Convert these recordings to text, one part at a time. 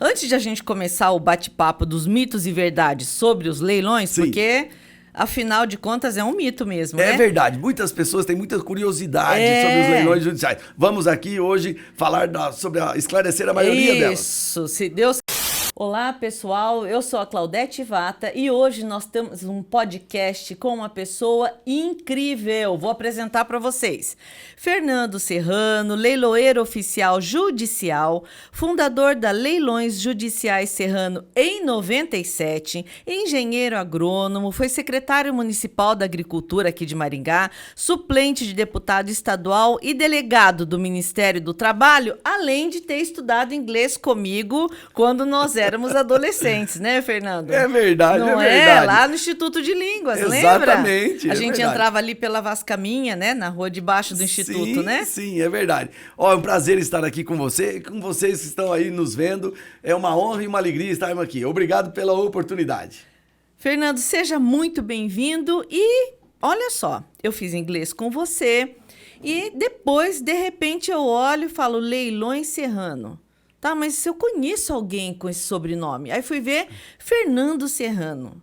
Antes de a gente começar o bate-papo dos mitos e verdades sobre os leilões, Sim. porque, afinal de contas, é um mito mesmo, né? É verdade, muitas pessoas têm muita curiosidade sobre os leilões judiciais. Vamos aqui hoje falar esclarecer a maioria delas. Isso, se Deus... Olá, pessoal, eu sou a Claudete Vata e hoje nós temos um podcast com uma pessoa incrível. Vou apresentar para vocês. Fernando Serrano, leiloeiro oficial judicial, fundador da Leilões Judiciais Serrano em 97, engenheiro agrônomo, foi secretário municipal da Agricultura aqui de Maringá, suplente de deputado estadual e delegado do Ministério do Trabalho, além de ter estudado inglês comigo quando nós éramos adolescentes, né, Fernando? É verdade, Não é verdade. Lá no Instituto de Línguas, lembra? Exatamente, A é gente verdade. entrava ali pela Vascaminha, né, na rua de baixo do Instituto, né? Sim, é verdade. Ó, é um prazer estar aqui com você e com vocês que estão aí nos vendo. É uma honra e uma alegria estarmos aqui. Obrigado pela oportunidade. Fernando, seja muito bem-vindo e olha só, eu fiz inglês com você e depois, de repente, eu olho e falo Leilões Serrano. Tá, mas se eu conheço alguém com esse sobrenome, aí fui ver Fernando Serrano.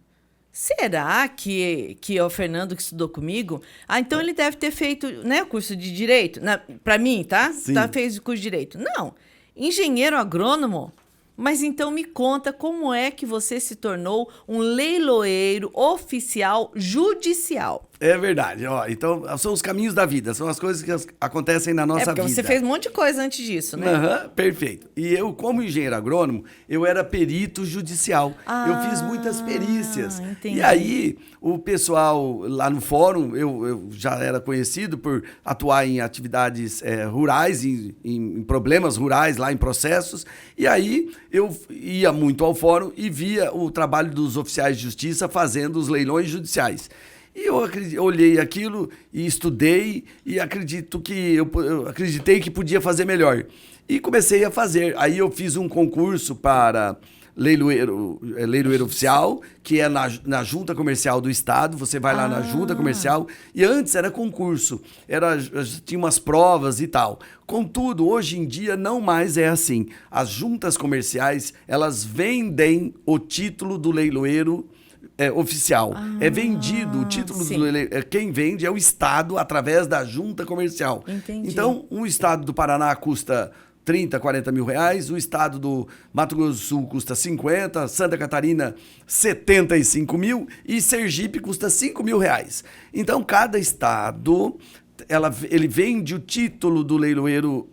Será que é o Fernando que estudou comigo? Ah, então ele deve ter feito, né, curso de Direito. Para mim, tá? Sim. Tá? Fez o curso de Direito. Não, engenheiro agrônomo. Mas então me conta como é que você se tornou um leiloeiro oficial judicial. É verdade, ó. Então, são os caminhos da vida, são as coisas que acontecem na nossa porque vida. você fez um monte de coisa antes disso, né? Aham, perfeito. E eu, como engenheiro agrônomo, eu era perito judicial. Eu fiz muitas perícias. Entendi. E aí, o pessoal lá no fórum, eu já era conhecido por atuar em atividades rurais, em problemas rurais, lá em processos. E aí, eu ia muito ao fórum e via o trabalho dos oficiais de justiça fazendo os leilões judiciais. E eu olhei aquilo e estudei e eu acreditei que podia fazer melhor. E comecei a fazer. Aí eu fiz um concurso para leiloeiro oficial, que é na Junta Comercial do Estado. Você vai lá na Junta Comercial. E antes era concurso. Tinha umas provas e tal. Contudo, hoje em dia não mais é assim. As juntas comerciais, elas vendem o título do leiloeiro oficial. É vendido, o título sim. do leiloeiro. Quem vende é o Estado através da junta comercial. Entendi. Então, o Estado do Paraná custa 30, 40 mil reais, o Estado do Mato Grosso do Sul custa 50, Santa Catarina 75 mil e Sergipe custa 5 mil reais. Então, cada estado ele vende o título do leiloeiro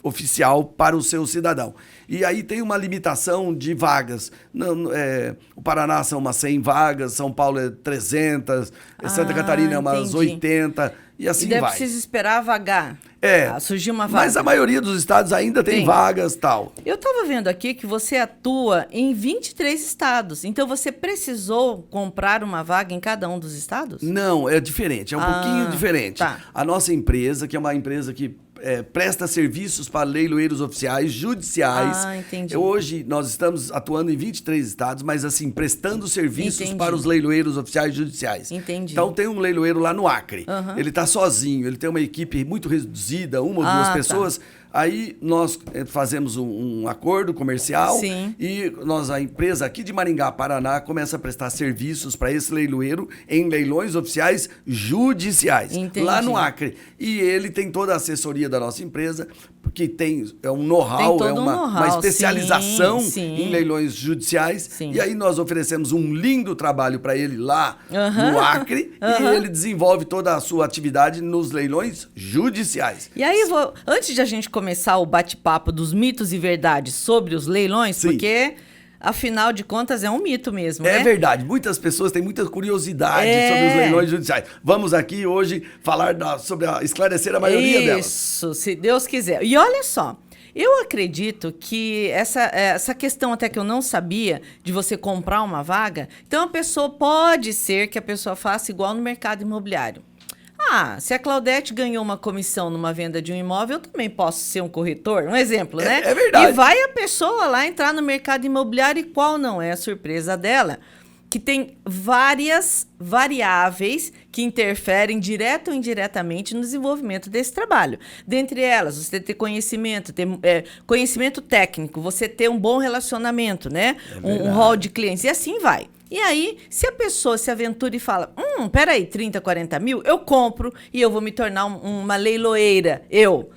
oficial para o seu cidadão. E aí tem uma limitação de vagas. O Paraná são umas 100 vagas, São Paulo é 300, Santa Catarina é umas entendi. 80 e assim E daí vai. precisa esperar vagar. Surgir uma vaga. Mas a maioria dos estados ainda tem vagas e tal. Eu estava vendo aqui que você atua em 23 estados. Então, você precisou comprar uma vaga em cada um dos estados? Não, é diferente, é um pouquinho diferente. Tá. A nossa empresa, que é uma empresa que presta serviços para leiloeiros oficiais judiciais. Entendi. Hoje nós estamos atuando em 23 estados, mas assim, prestando serviços Entendi. para os leiloeiros oficiais judiciais. Entendi. Então tem um leiloeiro lá no Acre. Ele está sozinho, ele tem uma equipe muito reduzida, uma ou duas pessoas. Aí nós fazemos um acordo comercial. Sim. E a empresa aqui de Maringá, Paraná, começa a prestar serviços para esse leiloeiro em leilões oficiais judiciais. Entendi. Lá no Acre. E ele tem toda a assessoria da nossa empresa, porque é um know-how, Tem todo um uma know-how, especialização sim. em leilões judiciais. Sim. E aí nós oferecemos um lindo trabalho para ele lá no Acre e ele desenvolve toda a sua atividade nos leilões judiciais. E aí, antes de a gente começar o bate-papo dos mitos e verdades sobre os leilões, Sim. porque, afinal de contas, é um mito mesmo, É né? verdade, muitas pessoas têm muita curiosidade sobre os leilões judiciais. Vamos aqui hoje falar esclarecer a maioria delas. Isso, se Deus quiser. E olha só, eu acredito que essa questão até que eu não sabia de você comprar uma vaga, então pode ser que a pessoa faça igual no mercado imobiliário. Se a Claudete ganhou uma comissão numa venda de um imóvel, eu também posso ser um corretor? Um exemplo, né? É verdade. E vai a pessoa lá entrar no mercado imobiliário e qual não é a surpresa dela? Que tem várias variáveis que interferem direta ou indiretamente no desenvolvimento desse trabalho. Dentre elas, você ter conhecimento, conhecimento técnico, você ter um bom relacionamento, né? Um hall de clientes, e assim vai. E aí, se a pessoa se aventura e fala, peraí, 30, 40 mil, eu compro e eu vou me tornar uma leiloeira,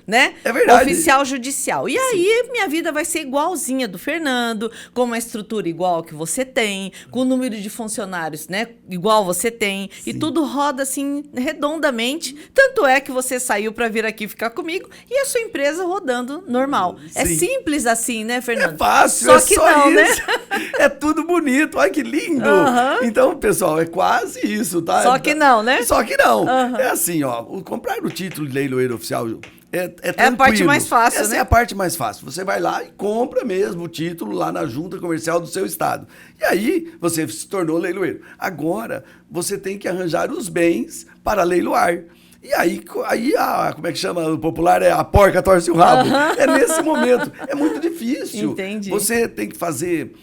né? É verdade. Oficial judicial. E aí, minha vida vai ser igualzinha do Fernando, com uma estrutura igual que você tem, com o número de funcionários, né, igual você tem, e tudo roda assim, redondamente. Tanto é que você saiu para vir aqui ficar comigo e a sua empresa rodando normal. Sim. É simples assim, né, Fernando? É fácil, só que só não, isso. né? É tudo bonito, olha que lindo. Então, pessoal, é quase isso, tá? Só que não, né? Só que não. É assim, ó, comprar o título de leiloeiro oficial é tranquilo. É a parte mais fácil, Essa né? é a parte mais fácil. Você vai lá e compra mesmo o título lá na junta comercial do seu estado. E aí, você se tornou leiloeiro. Agora, você tem que arranjar os bens para leiloar. E aí como é que chama o popular? É a porca torce o rabo. É nesse momento. É muito difícil. Entendi. Você tem que fazer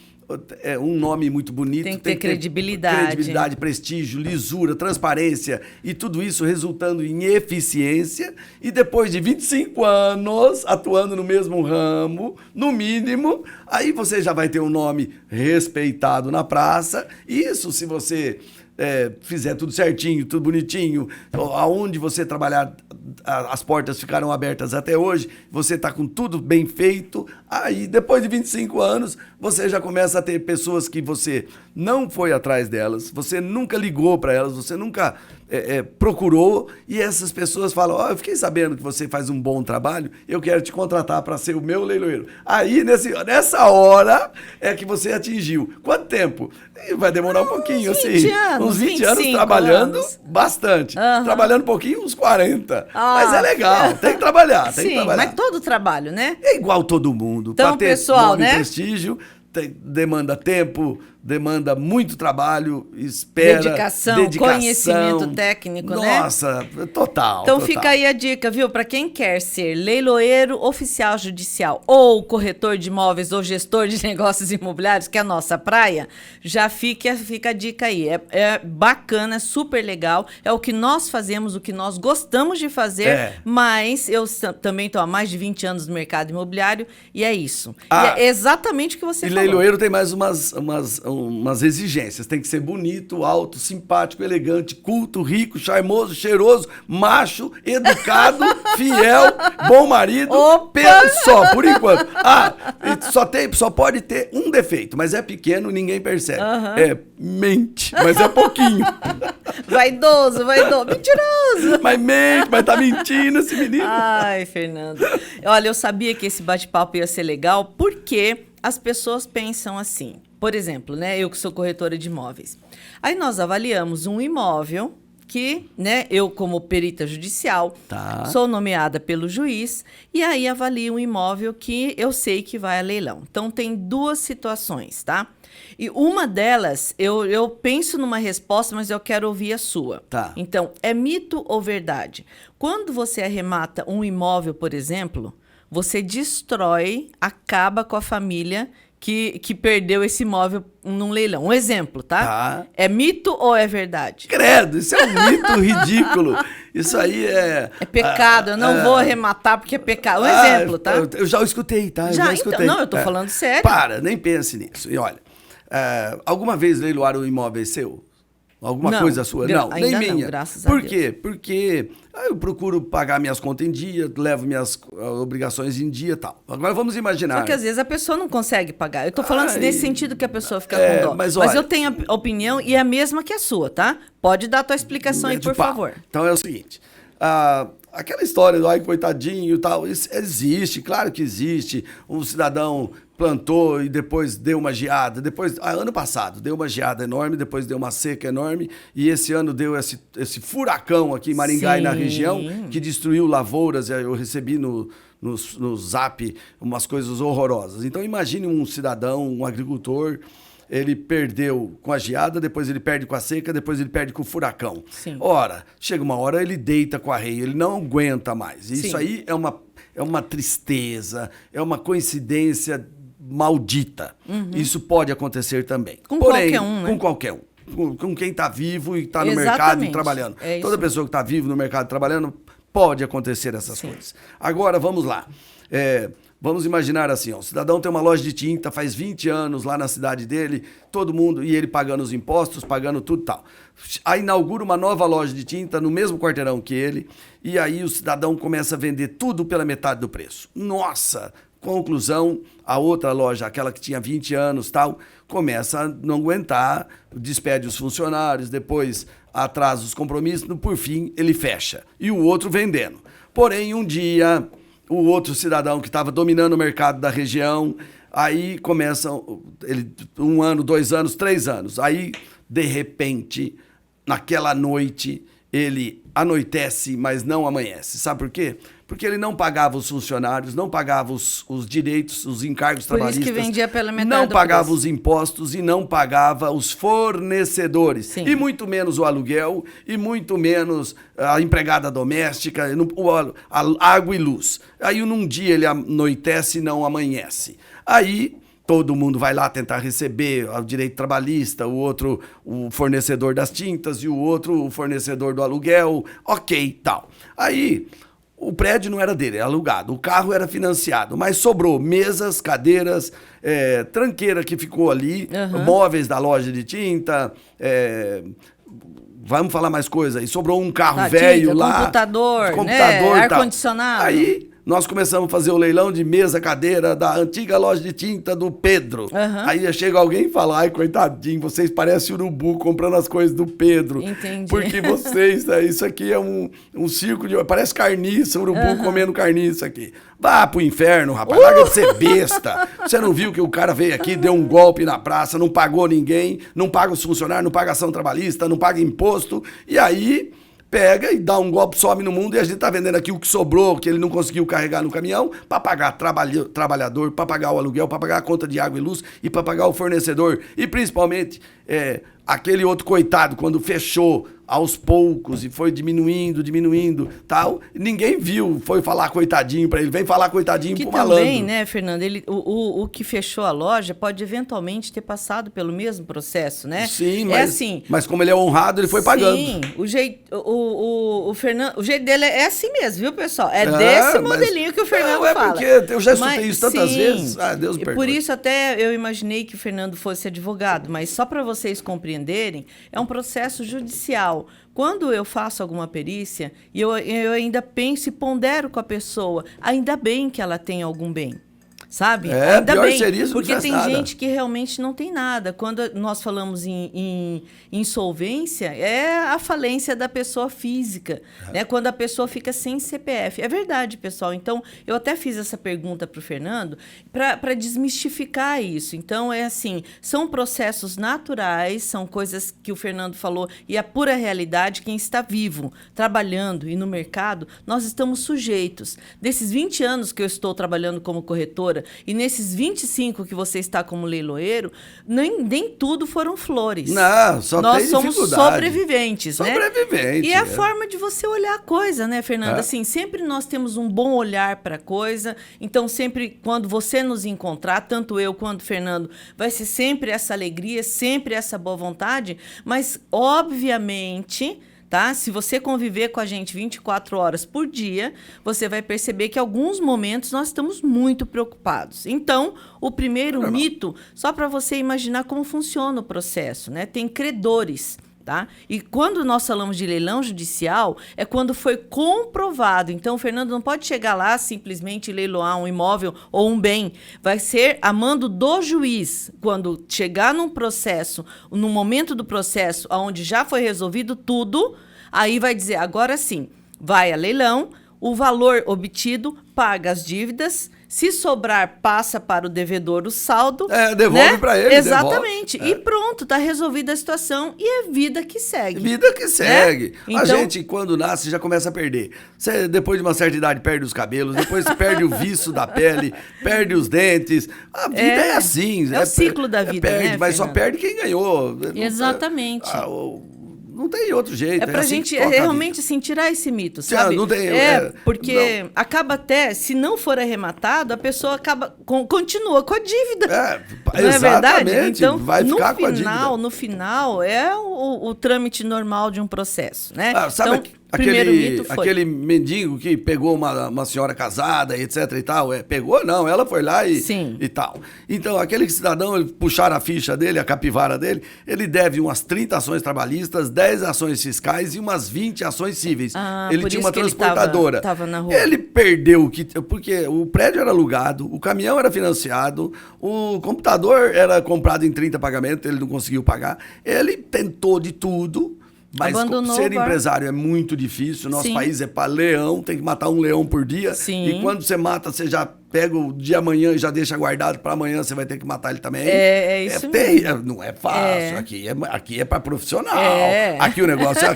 um nome muito bonito. Tem que ter credibilidade. Credibilidade, prestígio, lisura, transparência e tudo isso resultando em eficiência. E depois de 25 anos atuando no mesmo ramo, no mínimo, aí você já vai ter um nome respeitado na praça. Isso se você fizer tudo certinho, tudo bonitinho, aonde você trabalhar, as portas ficaram abertas até hoje, você está com tudo bem feito, aí depois de 25 anos, você já começa a ter pessoas que você não foi atrás delas, você nunca ligou para elas, você nunca procurou, e essas pessoas falam, eu fiquei sabendo que você faz um bom trabalho, eu quero te contratar para ser o meu leiloeiro. Aí, nessa hora, é que você atingiu. Quanto tempo? Vai demorar um pouquinho, uns 20 assim. anos, Uns 20 anos trabalhando bastante. Trabalhando um pouquinho, uns 40. Mas é legal, tem que trabalhar, tem que trabalhar. Mas todo trabalho, né? É igual todo mundo. Então, pra ter pessoal, nome né? e prestígio, demanda tempo, demanda muito trabalho, dedicação, conhecimento técnico, né? Nossa, total. Então total. fica aí a dica, viu? Para quem quer ser leiloeiro oficial judicial ou corretor de imóveis ou gestor de negócios imobiliários, que é a nossa praia, já fica a dica aí. É bacana, é super legal, é o que nós fazemos, o que nós gostamos de fazer, mas eu também estou há mais de 20 anos no mercado imobiliário e é isso. E é exatamente o que você falou. Leiloeiro tem mais umas exigências. Tem que ser bonito, alto, simpático, elegante, culto, rico, charmoso, cheiroso, macho, educado, fiel, bom marido. Só, por enquanto. Só pode ter um defeito, mas é pequeno, ninguém percebe. Mente, mas é pouquinho. Vaidoso, mentiroso. Mas mente, mas tá mentindo esse menino. Ai, Fernando. Olha, eu sabia que esse bate-papo ia ser legal, porque as pessoas pensam assim. Por exemplo, né, eu que sou corretora de imóveis. Aí nós avaliamos um imóvel que, né, eu como perita judicial, sou nomeada pelo juiz, e aí avalio um imóvel que eu sei que vai a leilão. Então, tem duas situações, tá? E uma delas, eu penso numa resposta, mas eu quero ouvir a sua. Tá. Então, é mito ou verdade? Quando você arremata um imóvel, por exemplo, você destrói, acaba com a família que perdeu esse imóvel num leilão. Um exemplo, tá? É mito ou é verdade? Credo, isso é um mito ridículo. Isso aí é... É pecado, eu não vou arrematar porque é pecado. Um exemplo, tá? Eu já escutei, tá? Já escutei. então, não, eu tô falando sério. Para, nem pense nisso. E olha, alguma vez leiloaram um imóvel seu? Alguma coisa sua? Não, nem minha. Não, graças a Deus. Por quê? Porque eu procuro pagar minhas contas em dia, levo minhas obrigações em dia e tal. Agora vamos imaginar. Só que às vezes a pessoa não consegue pagar. Eu tô falando nesse sentido que a pessoa fica com dó. Mas eu tenho a opinião e é a mesma que a sua, tá? Pode dar a tua explicação aí, por favor. Então é o seguinte. Aquela história do ai, coitadinho e tal, isso existe, claro que existe. Um cidadão plantou e depois deu uma geada. Ano passado deu uma geada enorme, depois deu uma seca enorme, e esse ano deu esse furacão aqui em Maringá e na região, que destruiu lavouras. Eu recebi no Zap umas coisas horrorosas. Então imagine um cidadão, um agricultor, ele perdeu com a geada, depois ele perde com a seca, depois ele perde com o furacão. Sim. Ora, chega uma hora, ele deita com a reia, ele não aguenta mais. Isso aí é uma tristeza, é uma coincidência maldita. Isso pode acontecer também. Com qualquer um, né? Com qualquer um. com quem está vivo e está no Exatamente. mercado e trabalhando. É Toda isso. pessoa que está vivo no mercado trabalhando, pode acontecer essas coisas. Agora, vamos lá. Vamos imaginar assim, ó, o cidadão tem uma loja de tinta, faz 20 anos lá na cidade dele, todo mundo, e ele pagando os impostos, pagando tudo e tal. Aí inaugura uma nova loja de tinta no mesmo quarteirão que ele, e aí o cidadão começa a vender tudo pela metade do preço. Nossa! Conclusão, a outra loja, aquela que tinha 20 anos tal, começa a não aguentar, despede os funcionários, depois atrasa os compromissos, por fim ele fecha. E o outro vendendo. Porém, um dia, o outro cidadão que estava dominando o mercado da região, aí começa, ele, 1 ano, 2 anos, 3 anos. Aí, de repente, naquela noite, ele anoitece, mas não amanhece. Sabe por quê? Porque ele não pagava os funcionários, não pagava os direitos, os encargos trabalhistas. Por isso que vendia pela metade não do pagava preço. os impostos e não pagava os fornecedores. Sim. E muito menos o aluguel, e muito menos a empregada doméstica, a água e luz. Aí num dia ele anoitece e não amanhece. Aí todo mundo vai lá tentar receber o direito trabalhista, o outro o fornecedor das tintas e o outro o fornecedor do aluguel, ok, tal. Aí o prédio não era dele, era alugado, o carro era financiado, mas sobrou mesas, cadeiras, tranqueira que ficou ali, móveis da loja de tinta, vamos falar mais coisa aí, sobrou um carro velho lá. Computador, né? Ar-condicionado. Aí nós começamos a fazer o leilão de mesa, cadeira da antiga loja de tinta do Pedro. Aí chega alguém e fala, ai, coitadinho, vocês parecem urubu comprando as coisas do Pedro. Entendi. Porque vocês, isso aqui é um circo de... Parece carniça, urubu comendo carniça aqui. Vá pro inferno, rapaz, larga de ser besta. Você não viu que o cara veio aqui, deu um golpe na praça, não pagou ninguém, não paga os funcionários, não paga ação trabalhista, não paga imposto, e aí pega e dá um golpe, some no mundo, e a gente tá vendendo aqui o que sobrou, que ele não conseguiu carregar no caminhão, para pagar trabalhador, para pagar o aluguel, para pagar a conta de água e luz e para pagar o fornecedor. E principalmente aquele outro coitado, quando fechou aos poucos e foi diminuindo, tal, ninguém viu, foi falar coitadinho para ele, vem falar coitadinho pro malandro. Que também, né, Fernando, o que fechou a loja pode eventualmente ter passado pelo mesmo processo, né? Sim, mas como ele é honrado, ele foi pagando. Sim, o Fernando, o jeito dele é assim mesmo, viu, pessoal? É desse modelinho que o Fernando fala. Porque eu já escutei isso tantas vezes. Deus me perdoe. Por isso até eu imaginei que o Fernando fosse advogado, mas só para vocês compreenderem, é um processo judicial. Quando eu faço alguma perícia, eu ainda penso e pondero com a pessoa, ainda bem que ela tem algum bem. Sabe? Ainda pior bem, seria se não porque tem nada. gente que realmente não tem nada. Quando nós falamos em insolvência, é a falência da pessoa física, né? Quando a pessoa fica sem CPF. É verdade, pessoal. Então, eu até fiz essa pergunta para o Fernando para desmistificar isso. Então, é assim, são processos naturais, são coisas que o Fernando falou, e a pura realidade, quem está vivo, trabalhando e no mercado, nós estamos sujeitos. Desses 20 anos que eu estou trabalhando como corretora, e nesses 25 que você está como leiloeiro, nem tudo foram flores. Não, só nós tem somos dificuldade. sobreviventes, né? Sobrevivente. E é a forma de você olhar a coisa, né, Fernanda? Assim, sempre nós temos um bom olhar para a coisa. Então, sempre quando você nos encontrar, tanto eu quanto o Fernando, vai ser sempre essa alegria, sempre essa boa vontade, mas, obviamente, tá? Se você conviver com a gente 24 horas por dia, você vai perceber que em alguns momentos nós estamos muito preocupados. Então, o primeiro mito, só para você imaginar como funciona o processo, né? Tem credores. Tá? E quando nós falamos de leilão judicial, é quando foi comprovado. Então, o Fernando não pode chegar lá simplesmente leiloar um imóvel ou um bem. Vai ser a mando do juiz. Quando chegar num processo, no momento do processo, onde já foi resolvido tudo, aí vai dizer, agora sim, vai a leilão, o valor obtido paga as dívidas. Se sobrar, passa para o devedor o saldo. Devolve, né? Para ele. Exatamente. Devolve. E pronto, está resolvida a situação e é vida que segue. Vida que segue. Né? A gente, quando nasce, já começa a perder. Você, depois de uma certa idade, perde os cabelos, depois perde o viço da pele, perde os dentes. A vida é assim. É o ciclo da vida, perde, né, mas Fernando? só perde quem ganhou. Exatamente. não tem outro jeito. É pra assim gente que toca a vida. realmente assim, tirar esse mito, sabe? Não tem, porque não. acaba até, se não for arrematado, a pessoa continua com a dívida. Não é exatamente. verdade? Então, vai ficar com a dívida. No final, é o trâmite normal de um processo, né? Sabe então, primeiro mito foi... aquele mendigo que pegou uma senhora casada, etc e tal, pegou? Não, ela foi lá e tal. Então, aquele cidadão, puxaram a ficha dele, a capivara dele, ele deve umas 30 ações trabalhistas, 10 ações fiscais e umas 20 ações cíveis. Ele tinha uma transportadora. Ele tava na rua. Ele perdeu, porque o prédio era alugado, o caminhão era financiado, o computador era comprado em 30 pagamentos, ele não conseguiu pagar. Ele tentou de tudo. Mas ser empresário é muito difícil. Nosso país é para leão, tem que matar um leão por dia. Sim. E quando você mata, você já pega o dia amanhã e já deixa guardado para amanhã, você vai ter que matar ele também. Isso mesmo. Não é fácil. Aqui é para profissional. Aqui o negócio é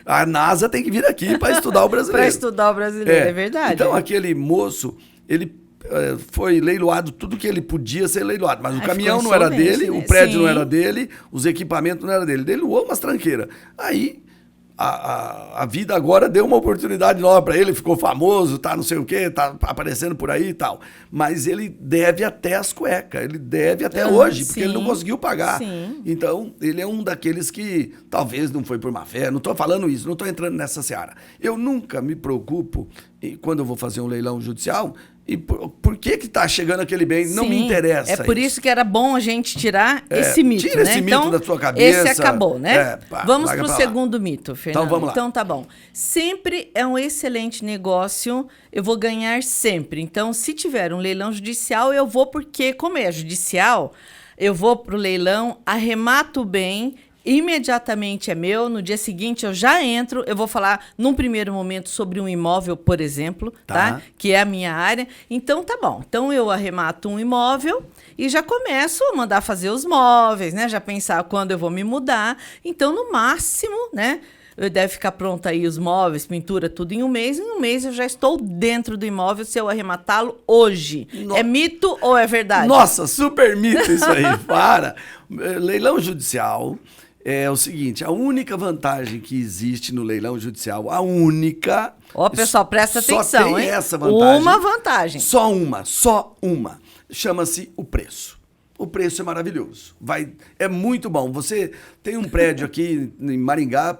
a NASA tem que vir aqui para estudar o brasileiro. Para estudar o brasileiro, é verdade. Então, aquele moço, ele foi leiloado tudo que ele podia ser leiloado, mas o caminhão não era dele, o prédio não era dele, os equipamentos não eram dele. Ele doou umas tranqueiras. Aí a vida agora deu uma oportunidade nova para ele, ficou famoso, tá não sei o quê, tá aparecendo por aí e tal. Mas ele deve até as cuecas, ele deve até hoje, porque ele não conseguiu pagar. Sim. Então, ele é um daqueles que talvez não foi por má fé, não estou falando isso, não estou entrando nessa seara. Eu nunca me preocupo, quando eu vou fazer um leilão judicial, e por que está chegando aquele bem? Não me interessa. É por isso que era bom a gente tirar esse mito, tira esse mito da sua cabeça. Esse acabou, né? Vamos para o segundo mito, Fernando. Então, vamos lá. Então, tá bom. Sempre é um excelente negócio, eu vou ganhar sempre. Então, se tiver um leilão judicial, eu vou porque, como é judicial, eu vou para o leilão, arremato bem, imediatamente é meu, no dia seguinte eu já entro, eu vou falar num primeiro momento sobre um imóvel, por exemplo, tá? Que é a minha área. Então tá bom. Então eu arremato um imóvel e já começo a mandar fazer os móveis, né? Já pensar quando eu vou me mudar. Então no máximo, né? Deve ficar pronto aí os móveis, pintura, tudo em um mês. Em um mês eu já estou dentro do imóvel se eu arrematá-lo hoje. É mito ou é verdade? Nossa, super mito isso aí. Para. Leilão judicial é o seguinte, a única vantagem que existe no leilão judicial, a única... Ó, pessoal, presta atenção, só tem hein? essa vantagem. Uma vantagem. Só uma. Chama-se o preço. O preço é maravilhoso. É muito bom. Você tem um prédio aqui em Maringá,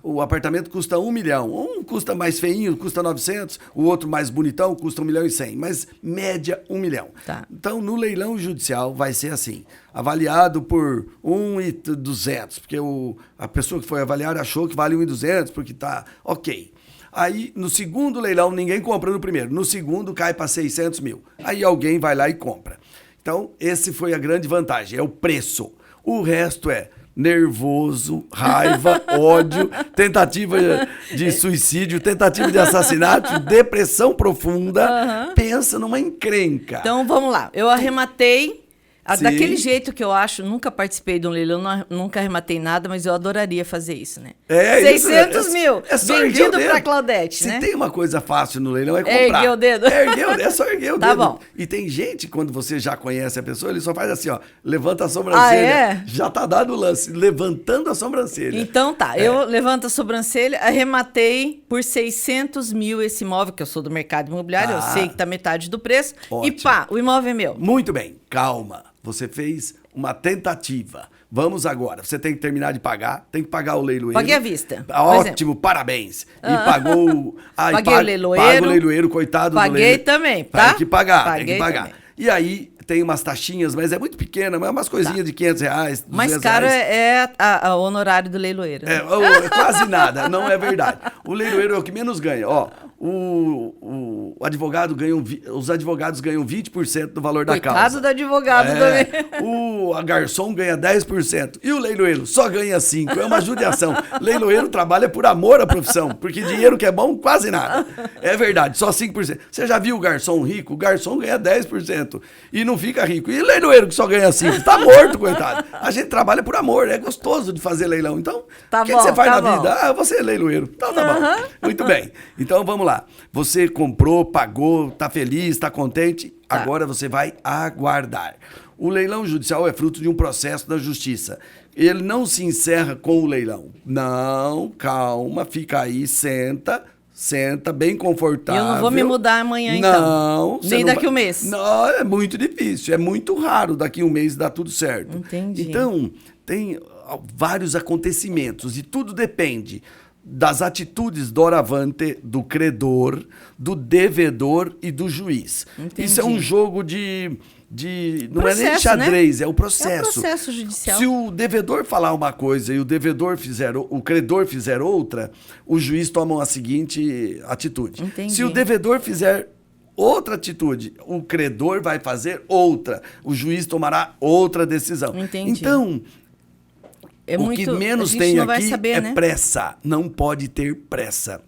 o apartamento custa 1 milhão. Um custa mais feinho, custa 900. O outro mais bonitão custa 1 milhão e 100. Mas média 1 milhão. Então, no leilão judicial vai ser assim. Avaliado por 1.200. Porque a pessoa que foi avaliar achou que vale 1.200 porque tá ok. Aí, no segundo leilão, ninguém compra no primeiro. No segundo, cai para 600 mil. Aí alguém vai lá e compra. Então, esse foi a grande vantagem, é o preço. O resto é nervoso, raiva, ódio, tentativa de suicídio, tentativa de assassinato, depressão profunda. Pensa numa encrenca. Então, vamos lá. Eu arrematei... Daquele jeito que eu acho, nunca participei de um leilão, nunca arrematei nada, mas eu adoraria fazer isso, né? 600 mil, vendido para Claudete, né? Se tem uma coisa fácil no leilão, é comprar. Erguer o dedo. É só erguer o dedo. Tá bom. E tem gente, quando você já conhece a pessoa, ele só faz assim, ó, levanta a sobrancelha. Já tá dado o lance, levantando a sobrancelha. Então tá, eu levanto a sobrancelha, arrematei por 600 mil esse imóvel, que eu sou do mercado imobiliário, eu sei que tá metade do preço, e pá, o imóvel é meu. Muito bem, calma. Você fez uma tentativa. Vamos agora. Você tem que terminar de pagar. Tem que pagar o leiloeiro. Paguei à vista. Ótimo, parabéns. E pagou... Paguei o leiloeiro. Paga o leiloeiro, coitado do leiloeiro. Paguei também, tá? Tem que pagar, Paguei tem que pagar. Também. E aí tem umas taxinhas, mas é muito pequena, mas é umas coisinhas de R$500, R$200. Mais caro é o honorário do leiloeiro. Né? É quase nada, não é verdade. O leiloeiro é o que menos ganha. Ó, o advogado ganha, os advogados ganham 20% do valor da causa. Coitado do advogado também. A garçom ganha 10%. E o leiloeiro só ganha 5%. É uma judiação. Leiloeiro trabalha por amor à profissão, porque dinheiro que é bom, quase nada. É verdade, só 5%. Você já viu o garçom rico? O garçom ganha 10% e não fica rico. E o leiloeiro que só ganha 5%? Tá morto, coitado. A gente trabalha por amor, é gostoso de fazer leilão. Então, o que você faz na vida? Você é leiloeiro. Então tá bom. Muito bem. Então vamos lá. Você comprou, pagou, tá feliz, tá contente. Agora você vai aguardar. O leilão judicial é fruto de um processo da justiça. Ele não se encerra com o leilão. Não, calma, fica aí, senta bem confortável. Eu não vou me mudar amanhã, então. Nem daqui a um mês. Não, é muito difícil, é muito raro daqui a um mês dar tudo certo. Entendi. Então, tem vários acontecimentos e tudo depende das atitudes doravante do credor, do devedor e do juiz. Entendi. Isso é um jogo não processo, é nem xadrez, né? é o processo. É o processo judicial. Se o devedor falar uma coisa e o credor fizer outra, o juiz toma a seguinte atitude. Entendi. Se o devedor fizer outra atitude, o credor vai fazer outra. O juiz tomará outra decisão. Entendi. Então, o que menos tem aqui é pressa. Não pode ter pressa.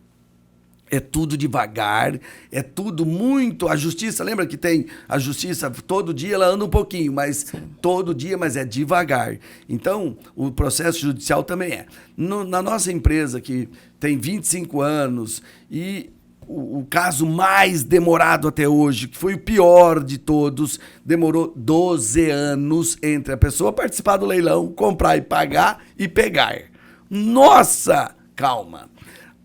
É tudo devagar, é tudo muito... A justiça, lembra que tem a justiça, todo dia ela anda um pouquinho, mas todo dia, mas é devagar. Então, o processo judicial também é. Na nossa empresa, que tem 25 anos, e o caso mais demorado até hoje, que foi o pior de todos, demorou 12 anos entre a pessoa participar do leilão, comprar e pagar e pegar. Nossa! Calma.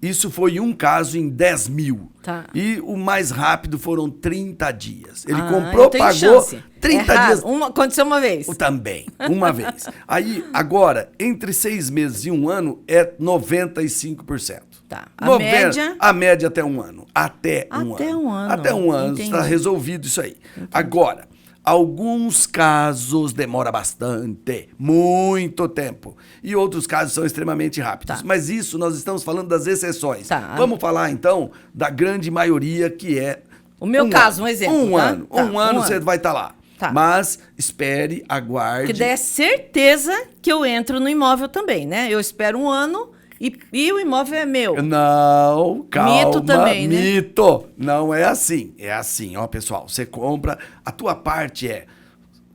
Isso foi um caso em 10 mil. Tá. E o mais rápido foram 30 dias. Ele comprou, pagou, chance. 30 dias. Aconteceu uma vez. Também, uma vez. Aí, agora, entre 6 meses e um ano, é 95%. Tá. Média? A média até um ano. Até um ano. Até um ano Entendi. está resolvido isso aí. Entendi. Agora, alguns casos demora bastante, muito tempo. E outros casos são extremamente rápidos. Tá. Mas isso nós estamos falando das exceções. Tá. Vamos falar, então, da grande maioria que é... O meu caso, um exemplo. Um tá? ano. Tá. Um ano você vai estar lá. Tá. Mas espere, aguarde. Que daí é certeza que eu entro no imóvel também, né? Eu espero um ano e o imóvel é meu. Não, calma. Mito também, né? Mito. Não é assim. É assim, ó, pessoal. Você compra, a tua parte é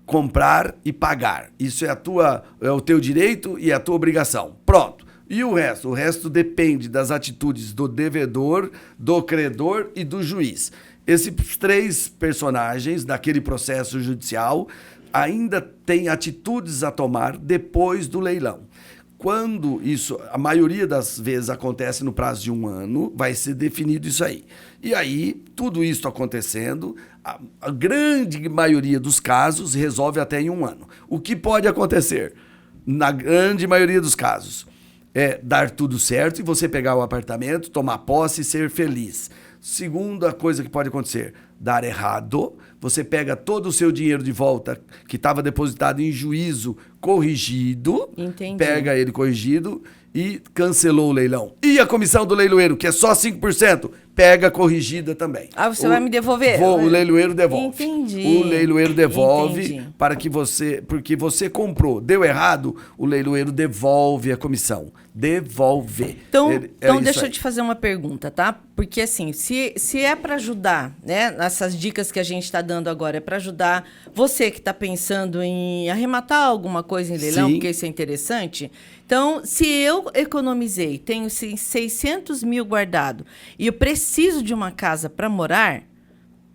comprar e pagar. Isso é o teu direito e a tua obrigação. Pronto. E o resto? O resto depende das atitudes do devedor, do credor e do juiz. Esses 3 personagens daquele processo judicial ainda têm atitudes a tomar depois do leilão. Quando isso, a maioria das vezes acontece no prazo de um ano, vai ser definido isso aí. E aí, tudo isso acontecendo, a grande maioria dos casos resolve até em um ano. O que pode acontecer? Na grande maioria dos casos, é dar tudo certo e você pegar o apartamento, tomar posse e ser feliz. Segunda coisa que pode acontecer, dar errado, você pega todo o seu dinheiro de volta que estava depositado em juízo corrigido, Entendi. Pega ele corrigido e cancelou o leilão. E a comissão do leiloeiro, que é só 5%, pega corrigida também. Ah, você vai me devolver? O leiloeiro devolve. Entendi. O leiloeiro devolve Entendi. porque você comprou, deu errado, o leiloeiro devolve a comissão. Devolve. Então isso deixa aí. eu te fazer uma pergunta, tá? Porque assim, se é para ajudar, né? Essas dicas que a gente está dando agora é para ajudar você que está pensando em arrematar alguma coisa em leilão, Sim. porque isso é interessante. Então, se eu economizei, tenho 600 mil guardado e eu preciso de uma casa para morar,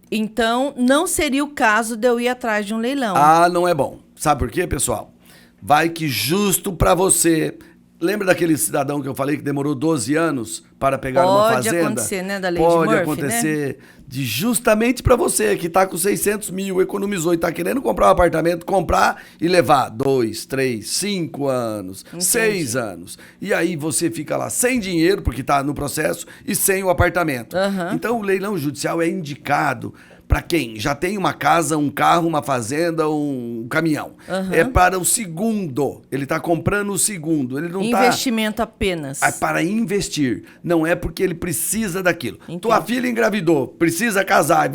então não seria o caso de eu ir atrás de um leilão. Ah, não é bom. Sabe por quê, pessoal? Vai que justo para você... Lembra daquele cidadão que eu falei que demorou 12 anos para pegar uma fazenda? Pode acontecer, né? Da lei de Pode Murphy, acontecer né? Justamente para você que está com 600 mil, economizou e está querendo comprar um apartamento, comprar e levar 2, 3, 5 anos, Entendi. 6 anos. E aí você fica lá sem dinheiro, porque está no processo, e sem o apartamento. Uhum. Então o leilão judicial é indicado para quem já tem uma casa, um carro, uma fazenda, um caminhão. Uhum. É para o segundo. Ele está comprando o segundo. Ele não Investimento apenas. É para investir. Não é porque ele precisa daquilo. Entendi. Tua filha engravidou, precisa casar.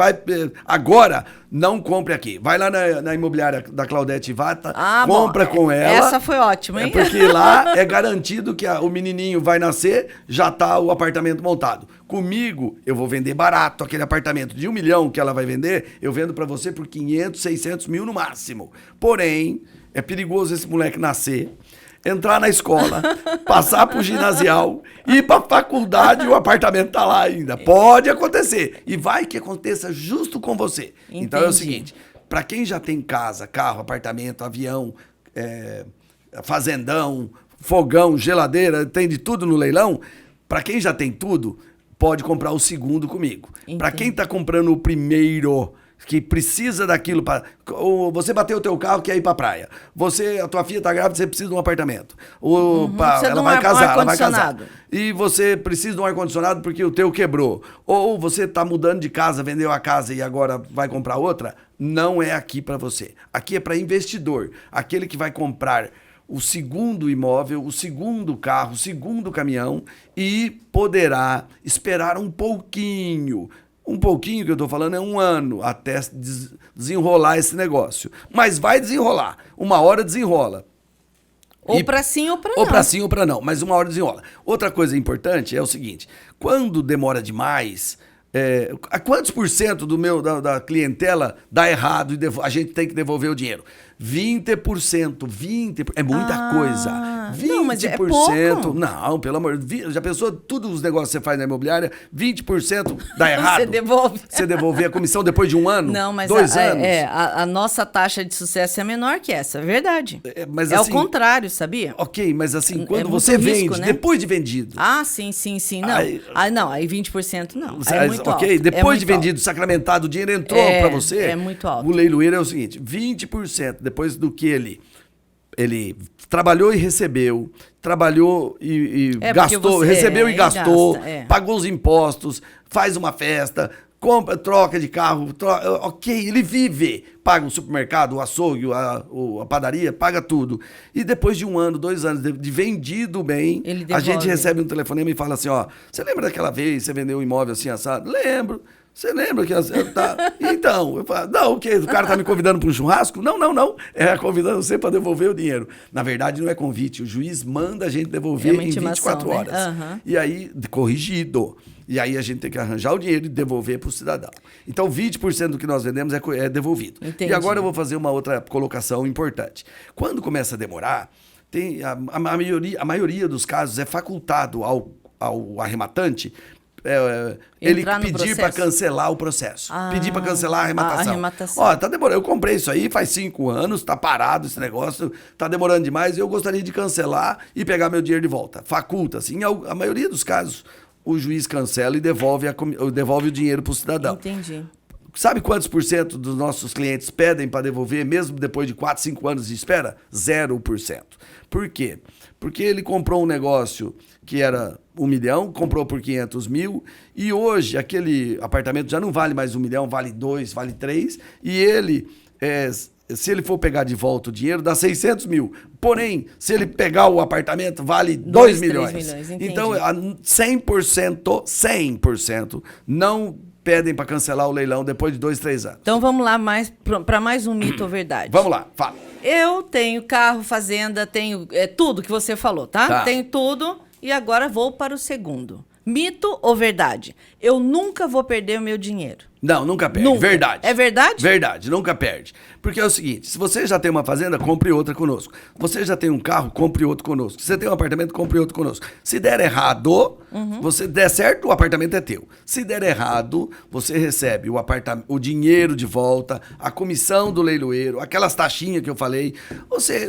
Agora, não compre aqui. Vai lá na imobiliária da Claudete Vata, compra com ela. Essa foi ótima, hein? Porque lá é garantido que o menininho vai nascer, já está o apartamento montado. Comigo, eu vou vender barato aquele apartamento de 1 milhão que ela vai vender, eu vendo para você por 500, 600 mil no máximo. Porém, é perigoso esse moleque nascer, entrar na escola, passar pro ginasial, ir pra faculdade e o apartamento tá lá ainda. Pode acontecer. E vai que aconteça justo com você. Entendi. Então é o seguinte, para quem já tem casa, carro, apartamento, avião, fazendão, fogão, geladeira, tem de tudo no leilão, para quem já tem tudo, pode comprar o segundo comigo. Para quem está comprando o primeiro, que precisa daquilo para... Você bateu o teu carro, quer ir para a praia. A tua filha está grávida, você precisa de um apartamento. Ela vai casar. E você precisa de um ar-condicionado porque o teu quebrou. Ou você está mudando de casa, vendeu a casa e agora vai comprar outra. Não é aqui para você. Aqui é para investidor. Aquele que vai comprar o segundo imóvel, o segundo carro, o segundo caminhão e poderá esperar um pouquinho. Um pouquinho que eu estou falando é 1 ano até desenrolar esse negócio. Mas vai desenrolar. Uma hora desenrola. Ou para sim ou para não. Ou para sim ou para não, mas uma hora desenrola. Outra coisa importante é o seguinte, quando demora demais... a quantos por cento da clientela dá errado e a gente tem que devolver o dinheiro? 20%. É muita coisa. 20%. Não, mas é pouco. Não, pelo amor de Deus. Já pensou todos os negócios que você faz na imobiliária? 20% dá errado. Você devolve. Você devolver a comissão depois de 1 ano? Não, mas 2 anos? A nossa taxa de sucesso é menor que essa, é verdade. Mas, assim, o contrário, sabia? Ok, mas assim, quando você vende, risco, né? Depois de vendido. Ah, sim. Não. Aí 20% não. Aí é muito alto. Depois de vendido, sacramentado, o dinheiro entrou para você. É muito alto. O leiloeiro é o seguinte, 20% depois do que ele trabalhou e recebeu, trabalhou e gastou, recebeu e gastou, pagou os impostos, faz uma festa, compra, troca de carro, ok, ele vive, paga o supermercado, o açougue, a padaria, paga tudo. E depois de 1 ano, 2 anos de vendido bem, a gente recebe um telefonema e fala assim, ó, você lembra daquela vez que você vendeu um imóvel assim assado? Lembro. Você lembra que... Então, eu falo, não, o quê? O cara tá me convidando para um churrasco? Não. É convidando você para devolver o dinheiro. Na verdade, não é convite. O juiz manda a gente devolver em 24 horas. Né? Uhum. E aí, corrigido. E aí a gente tem que arranjar o dinheiro e devolver para o cidadão. Então, 20% do que nós vendemos é devolvido. Entendi. E agora eu vou fazer uma outra colocação importante. Quando começa a demorar, a maioria dos casos é facultado ao arrematante ele pedir para cancelar o processo. Pedir para cancelar a arrematação. Ó, tá demorando. Eu comprei isso aí faz 5 anos, tá parado esse negócio, tá demorando demais. Eu gostaria de cancelar e pegar meu dinheiro de volta. Faculta, assim. A maioria dos casos, o juiz cancela e devolve o dinheiro para o cidadão. Entendi. Sabe quantos por cento dos nossos clientes pedem para devolver, mesmo depois de 4, 5 anos de espera? 0%. Por quê? Porque ele comprou um negócio que era 1 milhão, comprou por 500 mil, e hoje aquele apartamento já não vale mais 1 milhão, vale 2, vale 3, e ele, se ele for pegar de volta o dinheiro, dá 600 mil. Porém, se ele pegar o apartamento, vale 2 milhões. 3 milhões, entendi. Então, 100% não pedem para cancelar o leilão depois de 2, 3 anos. Então vamos lá para mais um mito ou verdade. Vamos lá, fala. Eu tenho carro, fazenda, tenho tudo que você falou, tá? Tenho tudo e agora vou para o segundo. Mito ou verdade? Eu nunca vou perder o meu dinheiro. Não, nunca perde. Nunca. Verdade. É verdade? Verdade, nunca perde. Porque é o seguinte, se você já tem uma fazenda, compre outra conosco. Você já tem um carro, compre outro conosco. Se você tem um apartamento, compre outro conosco. Se der errado, você der certo, o apartamento é teu. Se der errado, você recebe o dinheiro de volta, a comissão do leiloeiro, aquelas taxinhas que eu falei.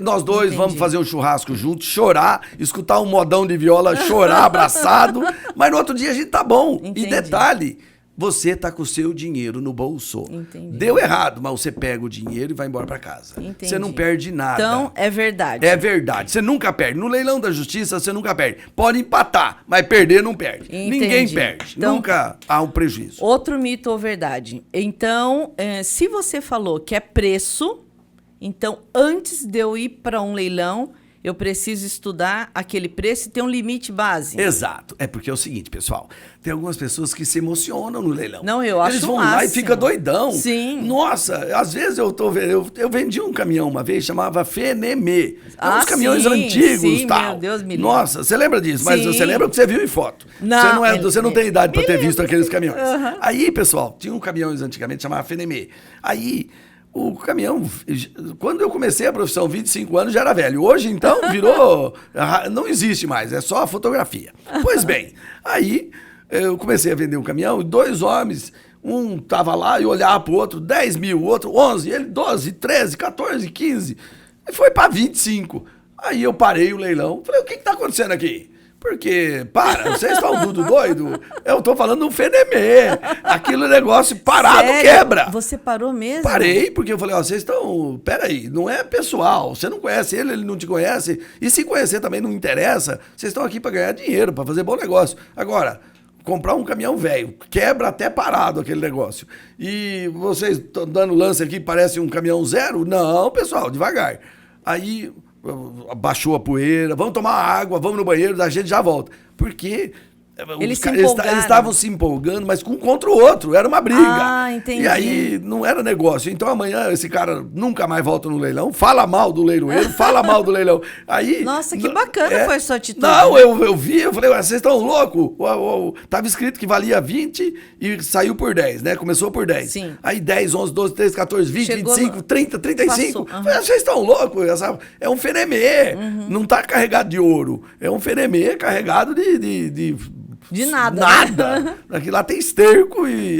Nós dois vamos fazer um churrasco juntos, chorar, escutar um modão de viola, chorar abraçado, mas no outro dia a gente tá bom. Entendi. E detalhe, você tá com o seu dinheiro no bolso. Entendi. Deu errado, mas você pega o dinheiro e vai embora para casa. Entendi. Você não perde nada. Então, é verdade. É verdade. Você nunca perde. No leilão da justiça, você nunca perde. Pode empatar, mas perder não perde. Entendi. Ninguém perde. Então, nunca há um prejuízo. Outro mito ou verdade. Então, se você falou que é preço, então, antes de eu ir para um leilão, eu preciso estudar aquele preço e ter um limite base. Exato. É porque é o seguinte, pessoal. Tem algumas pessoas que se emocionam no leilão. Não, eu acho Eles vão lá e ficam doidão. Sim. Nossa, às vezes eu vendi um caminhão uma vez, chamava Fenemê. Uns caminhões antigos, tal. Meu Deus, me lembra. Nossa, você lembra disso? Mas você lembra que você viu em foto. Não, você não tem idade para ter visto aqueles caminhões. Aí, pessoal, tinha um caminhões antigamente, chamava Fenemê. Aí... O caminhão, quando eu comecei a profissão, 25 anos, já era velho. Hoje, então, virou... Não existe mais, é só a fotografia. Pois bem, aí eu comecei a vender um caminhão e 2 homens, Um tava lá e olhava pro outro, 10 mil, o outro 11, ele 12, 13, 14, 15. E foi pra 25. Aí eu parei o leilão, falei, o que tá acontecendo aqui? Porque, vocês estão tudo doido? Eu tô falando um fenemê. Aquele negócio parado Sério? quebra. Você parou mesmo? Parei, porque eu falei, vocês estão... Peraí, não é pessoal. Você não conhece ele, ele não te conhece. E se conhecer também não interessa. Vocês estão aqui para ganhar dinheiro, para fazer bom negócio. Agora, comprar um caminhão velho, quebra até parado aquele negócio. E vocês estão dando lance aqui, parece um caminhão zero? Não, pessoal, devagar. Aí... baixou a poeira, vamos tomar água, vamos no banheiro, a gente já volta. Porque eles estavam se empolgando, mas um contra o outro, era uma briga. Ah, entendi. E aí não era negócio. Então amanhã esse cara nunca mais volta no leilão, fala mal do leiloeiro, fala mal do leilão. Aí, nossa, que bacana foi a sua atitude. Não, eu vi, eu falei, vocês estão loucos? Tava escrito que valia 20 e saiu por 10, né? Começou por 10. Sim. Aí 10, 11, 12, 13, 14, 20, Chegou 25, 30, 35. Uhum. Falei, vocês estão loucos? É um fenemê. Não tá carregado de ouro. É um fenemê carregado de nada. Nada. Aqui lá tem esterco e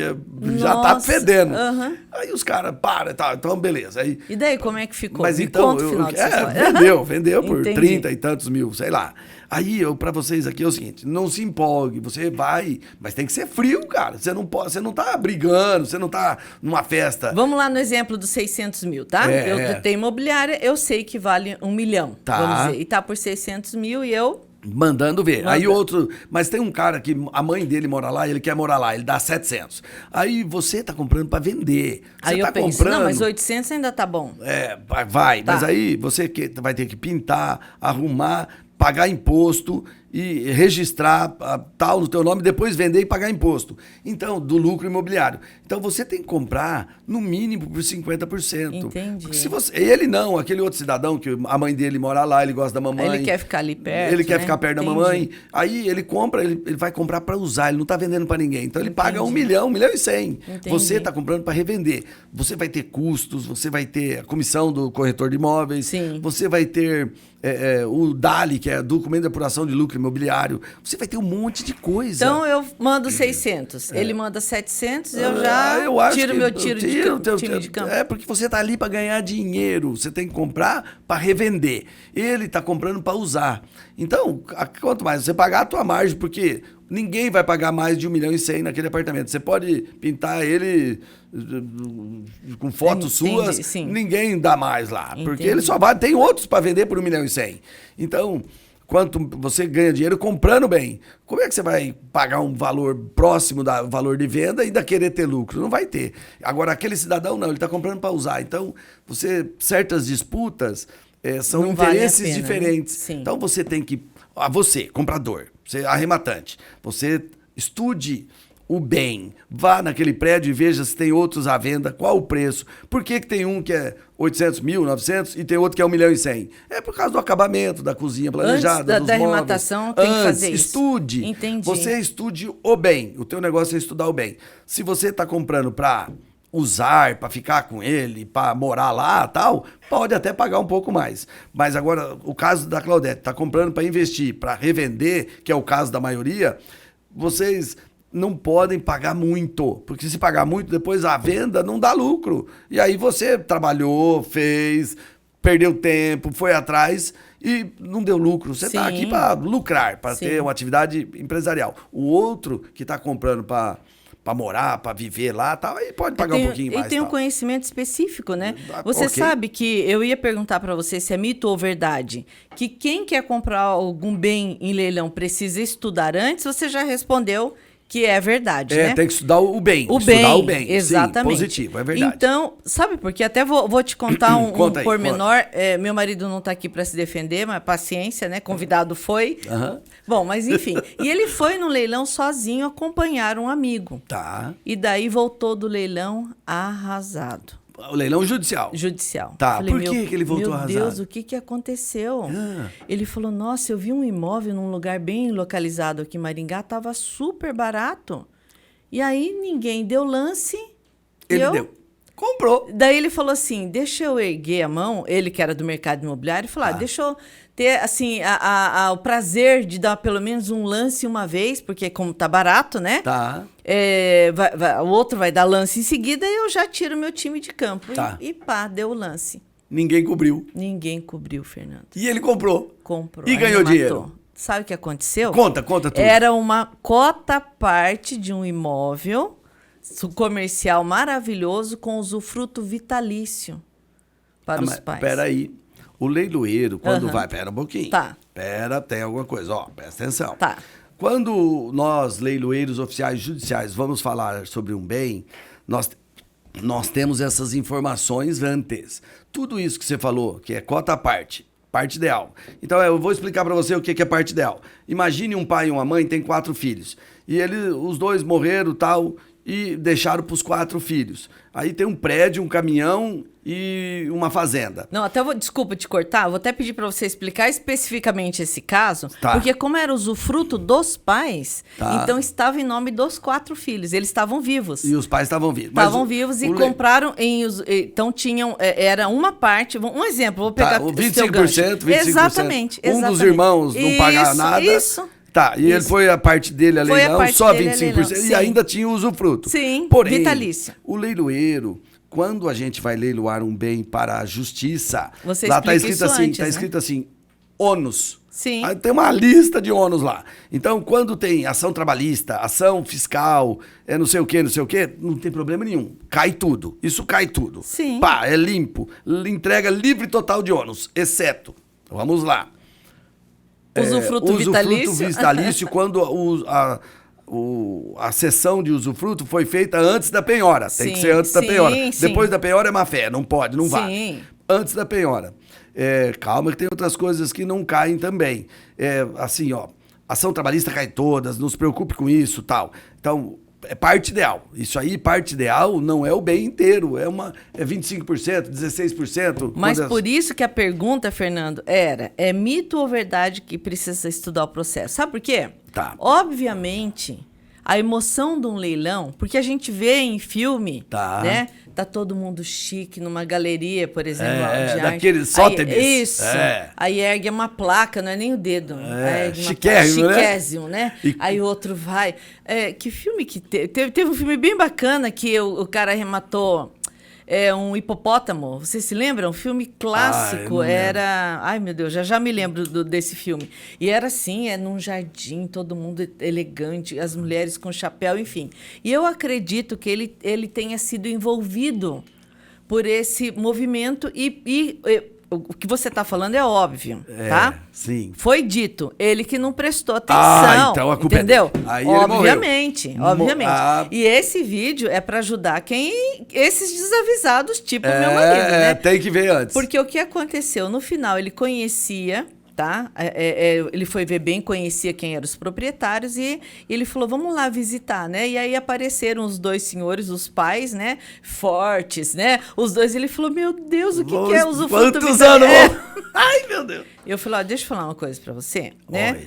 já tá fedendo. Uhum. Aí os caras, tá, então beleza. Aí, e daí, como é que ficou? mas Me então, conta o final dessa história. vendeu por Entendi. 30 e tantos mil, sei lá. Aí, pra vocês aqui é o seguinte, não se empolgue, você vai, mas tem que ser frio, cara. Você não tá brigando, você não tá numa festa. Vamos lá no exemplo dos 600 mil, tá? Eu tenho imobiliária, eu sei que vale 1 milhão, vamos dizer. E tá por 600 mil e eu... Mandando ver. Aí outro... Mas tem um cara que a mãe dele mora lá, ele quer morar lá, ele dá 700. Aí você tá comprando pra vender. Você Aí eu penso, comprando... não, mas 800 ainda tá bom. Vai. Tá. Mas aí você vai ter que pintar, arrumar, pagar imposto e registrar tal no teu nome, depois vender e pagar imposto. Então, do lucro imobiliário. Então, você tem que comprar, no mínimo, por 50%. Entendi. Porque se você... Ele não, aquele outro cidadão que a mãe dele mora lá, ele gosta da mamãe. Ele quer ficar ali perto, Ele quer né? ficar perto da mamãe. Aí ele compra, ele vai comprar para usar, ele não tá vendendo para ninguém. Então, ele paga 1 milhão, 1 milhão e 100. Você tá comprando para revender. Você vai ter custos, você vai ter a comissão do corretor de imóveis. Sim. Você vai ter o DALI, que é documento de apuração de lucro imobiliário. Você vai ter um monte de coisa. Então eu mando 600, ele manda 700, eu já tiro meu time de campo. É porque você tá ali para ganhar dinheiro. Você tem que comprar para revender. Ele tá comprando para usar. Então, quanto mais você pagar a tua margem, porque ninguém vai pagar mais de 1 milhão e 100 naquele apartamento. Você pode pintar ele com fotos suas, sim. Ninguém dá mais lá. Porque ele só vai... Tem outros para vender por 1 milhão e 100. Então... Quanto você ganha dinheiro comprando bem. Como é que você vai pagar um valor próximo do valor de venda e ainda querer ter lucro? Não vai ter. Agora, aquele cidadão não, ele está comprando para usar. Então, certas disputas são não interesses vale a pena, diferentes. né? Então, você tem que... Você, comprador, você arrematante, você estude o bem. Vá naquele prédio e veja se tem outros à venda, qual o preço. Por que tem um que é 800 mil, 900 e tem outro que é 1 milhão e 100? É por causa do acabamento, da cozinha planejada, Antes da arrematação tem que fazer isso. Estude. Entendi. Você estude o bem. O teu negócio é estudar o bem. Se você está comprando para usar, para ficar com ele, para morar lá tal, pode até pagar um pouco mais. Mas agora, o caso da Claudete, está comprando para investir, para revender, que é o caso da maioria, vocês... não podem pagar muito, porque se pagar muito, depois a venda não dá lucro. E aí você trabalhou, fez, perdeu tempo, foi atrás e não deu lucro. Você está aqui para lucrar, para ter uma atividade empresarial. O outro que está comprando para morar, para viver lá, tal, aí pode pagar um pouquinho mais. E tem um conhecimento específico, né? Você sabe que eu ia perguntar para você se é mito ou verdade, que quem quer comprar algum bem em leilão precisa estudar antes, você já respondeu que é verdade, né? Tem que estudar o bem. Estudar o bem, exatamente. Sim, positivo, é verdade. Então, sabe por quê? Até vou te contar um aí, pormenor. Meu marido não está aqui para se defender, mas paciência, né? Convidado foi. Bom, mas enfim. E ele foi no leilão sozinho acompanhar um amigo. Tá. E daí voltou do leilão arrasado. O leilão judicial. Judicial. Tá, falei, por que ele voltou arrasado? Meu Deus, o que aconteceu? Ele falou, nossa, eu vi um imóvel num lugar bem localizado aqui em Maringá, estava super barato. E aí ninguém deu lance. Ele deu. Comprou. Daí ele falou assim, deixa eu erguer a mão, ele que era do mercado imobiliário, falou, deixa eu ter, assim, o prazer de dar pelo menos um lance uma vez, porque como tá barato, né? Tá. O outro vai dar lance em seguida e eu já tiro meu time de campo. Tá. E pá, deu o lance. Ninguém cobriu. Ninguém cobriu, Fernando. E ele comprou. Comprou. E aí ganhou matou. dinheiro. Sabe o que aconteceu? Conta tudo. Era uma cota-parte de um imóvel comercial maravilhoso com usufruto vitalício para os pais. Peraí. O leiloeiro, quando vai... Pera um pouquinho. Tá. Pera, tem alguma coisa. Ó, presta atenção. Tá. Quando nós, leiloeiros oficiais judiciais, vamos falar sobre um bem, nós temos essas informações antes. Tudo isso que você falou, que é cota à parte ideal. Então, eu vou explicar para você o que é parte ideal. Imagine um pai e uma mãe têm 4 filhos. E os 2 morreram, tal, e deixaram para os 4 filhos. Aí tem um prédio, um caminhão e uma fazenda. Não, desculpa te cortar, vou até pedir para você explicar especificamente esse caso, porque como era usufruto dos pais, então estava em nome dos 4 filhos, eles estavam vivos. E os pais estavam vivos. Estavam vivos e compraram, então tinham, era uma parte, um exemplo, vou pegar 25%, 25%. Exatamente. Um dos irmãos não pagava nada. Isso. Tá, e ele foi a parte dele a leilão, só 25%, e ainda tinha o usufruto. Sim, porém, vitalício. O leiloeiro, quando a gente vai leiloar um bem para a justiça, você lá está escrito isso assim, antes, tá escrito assim, ônus. Sim. Aí tem uma lista de ônus lá. Então, quando tem ação trabalhista, ação fiscal, não sei o quê, não tem problema nenhum. Cai tudo. Isso cai tudo. Sim. Pá, é limpo. Entrega livre total de ônus, exceto, vamos lá. Usufruto vitalício quando a cessão de usufruto foi feita antes da penhora. Tem que ser antes da penhora. Depois da penhora é má fé, não pode, não vale. Antes da penhora. Calma que tem outras coisas que não caem também. Assim, ó, ação trabalhista cai todas, não se preocupe com isso, tal. Então, é parte ideal. Isso aí, parte ideal, não é o bem inteiro. É 25%, 16%. Mas por isso que a pergunta, Fernando, é mito ou verdade que precisa estudar o processo? Sabe por quê? Tá. Obviamente, a emoção de um leilão, porque a gente vê em filme, né? Tá todo mundo chique numa galeria, por exemplo, de arte. Daqueles sótenes. Isso. Aí ergue uma placa, não é nem o dedo. Chiquésimo, né? Aí o outro vai. Que filme que teve um filme bem bacana que o cara arrematou um hipopótamo. Você se lembra? Um filme clássico. Ai, meu Deus, já me lembro desse filme. E era assim, num jardim, todo mundo elegante, as mulheres com chapéu, enfim. E eu acredito que ele tenha sido envolvido por esse movimento e o que você está falando é óbvio, tá? Sim. Foi dito, ele que não prestou atenção, então a culpa entendeu? Aí obviamente. E esse vídeo é para ajudar esses desavisados, tipo meu marido, né? Tem que ver antes. Porque o que aconteceu? No final, ele conhecia, tá? Ele foi ver bem, conhecia quem eram os proprietários e ele falou, vamos lá visitar, né? E aí apareceram os 2 senhores, os pais, né? Fortes, né? Os 2, ele falou, meu Deus, o que é usufruto Quantos anos? Ai, meu Deus. Eu falei, deixa eu falar uma coisa pra você, né?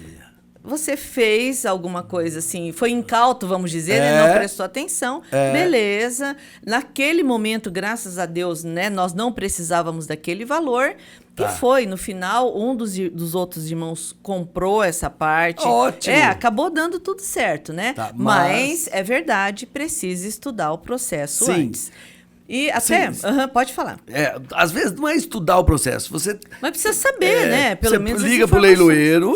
Você fez alguma coisa assim, foi incauto, vamos dizer, né? Não prestou atenção, beleza. Naquele momento, graças a Deus, né? Nós não precisávamos daquele valor. E foi, no final, um dos outros irmãos comprou essa parte. Ótimo. Acabou dando tudo certo, né? Mas é verdade, precisa estudar o processo antes. E até, pode falar. Às vezes não é estudar o processo, mas precisa saber, né? Pelo menos você liga pro leiloeiro,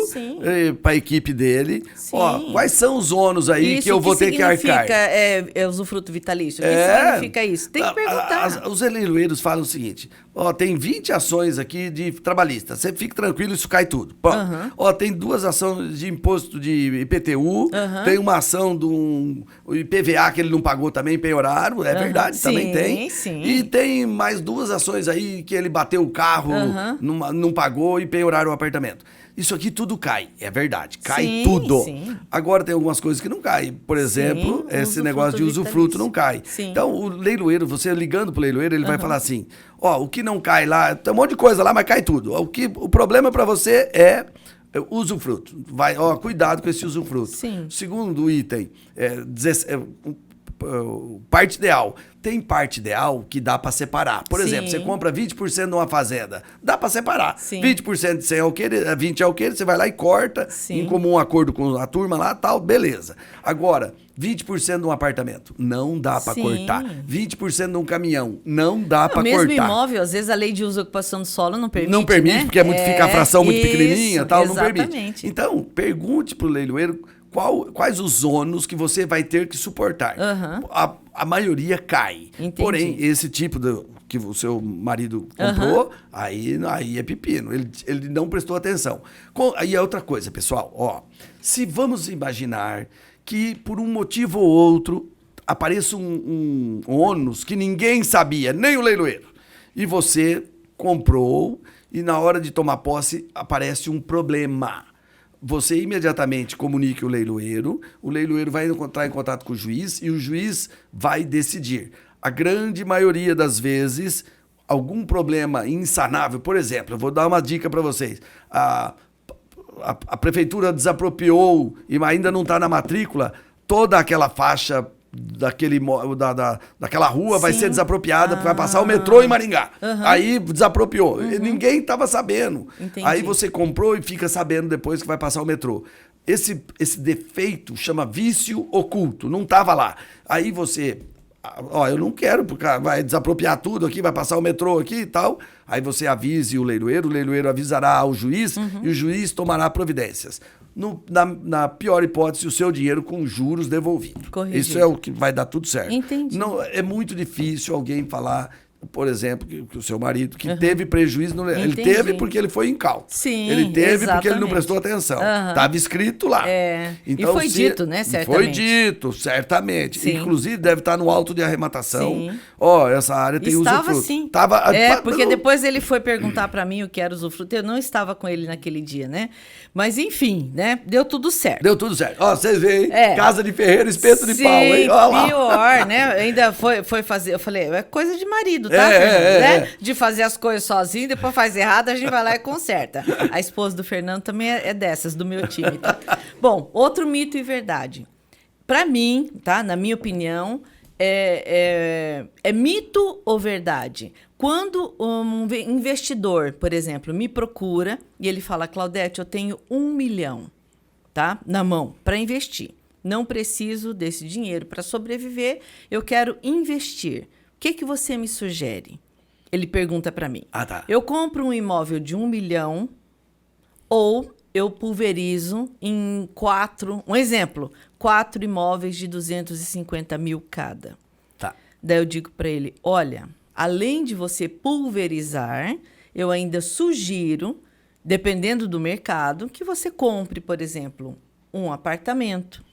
para a equipe dele, quais são os ônus aí que eu vou ter que arcar? É usufruto vitalício? O que significa isso? Tem que perguntar. Os leiloeiros falam o seguinte, tem 20 ações aqui de trabalhista, você fica tranquilo, isso cai tudo. Tem 2 ações de imposto de IPTU, tem uma ação do IPVA que ele não pagou também, penhoraram, é verdade, também tem. Sim. E tem mais 2 ações aí que ele bateu o carro, não pagou e penhoraram o apartamento. Isso aqui tudo cai, é verdade. Cai tudo. Sim. Agora tem algumas coisas que não caem. Por exemplo, esse negócio de usufruto não cai. Sim. Então, o leiloeiro, você ligando pro leiloeiro, ele vai falar assim, o que não cai lá, tem um monte de coisa lá, mas cai tudo. O problema para você é usufruto. Cuidado com esse usufruto. Sim. Segundo item, parte ideal. Tem parte ideal que dá para separar. Por Sim. exemplo, você compra 20% de uma fazenda, dá para separar. Sim. 20% de 100 alqueire, 20 alqueire, você vai lá e corta, Sim. em comum acordo com a turma lá, tal, beleza. Agora, 20% de um apartamento, não dá para Sim. cortar. 20% de um caminhão, não dá para cortar. Mesmo imóvel, às vezes a lei de uso e ocupação do solo não permite, Não permite, né? porque fica a fração muito pequenininha, tal, não permite. Exatamente. Então, pergunte pro leiloeiro quais os ônus que você vai ter que suportar. Uhum. A maioria cai. Entendi. Porém, esse tipo que o seu marido comprou, aí é pepino. Ele não prestou atenção. Aí é outra coisa, pessoal. Ó, se vamos imaginar que por um motivo ou outro apareça um ônus que ninguém sabia, nem o leiloeiro, e você comprou e na hora de tomar posse aparece um problema. Você imediatamente comunique o leiloeiro vai entrar em contato com o juiz e o juiz vai decidir. A grande maioria das vezes, algum problema insanável, por exemplo, eu vou dar uma dica para vocês. A prefeitura desapropriou e ainda não está na matrícula, toda aquela faixa daquela rua vai ser desapropriada, vai passar o metrô em Maringá. Aí desapropriou. Ninguém estava sabendo. Entendi. Aí você comprou e fica sabendo depois que vai passar o metrô. Esse defeito chama vício oculto, não estava lá. Aí você... eu não quero, porque vai desapropriar tudo aqui, vai passar o metrô aqui e tal. Aí você avise o leiloeiro avisará ao juiz e o juiz tomará providências. Na pior hipótese, o seu dinheiro com juros devolvido. Corrigido. Isso é o que vai dar tudo certo. Entendi. Não, é muito difícil alguém falar, por exemplo, que o seu marido que teve prejuízo. Ele teve porque ele foi incauto. Sim, ele teve porque ele não exatamente. prestou atenção. Estava escrito lá. Então, e foi dito, né, certamente. Foi dito, certamente. Sim. Inclusive, deve estar no auto de arrematação. Sim. Essa área tem Estava usufruto. sim. Porque não... depois ele foi perguntar para mim o que era usufruto. Eu não estava com ele naquele dia, né? Mas enfim, né? Deu tudo certo. Deu tudo certo. Vocês veem, casa de ferreiro, espeto de pau, hein? Ó lá. Pior, né? Ainda foi fazer... Eu falei, é coisa de marido, tá, Fernando? Né? De fazer as coisas sozinho, depois faz errado, a gente vai lá e conserta. A esposa do Fernando também é dessas, do meu time. Tá? Bom, outro mito e verdade. Para mim, tá? Na minha opinião, é mito ou verdade? Quando um investidor, por exemplo, me procura e ele fala, Claudete, eu tenho 1 milhão, tá? Na mão para investir. Não preciso desse dinheiro para sobreviver, eu quero investir. O que você me sugere? Ele pergunta para mim. Tá. Eu compro um imóvel de 1 milhão ou eu pulverizo em 4... Um exemplo, 4 imóveis de 250 mil cada. Tá. Daí eu digo para ele, olha, além de você pulverizar, eu ainda sugiro, dependendo do mercado, que você compre, por exemplo, um apartamento,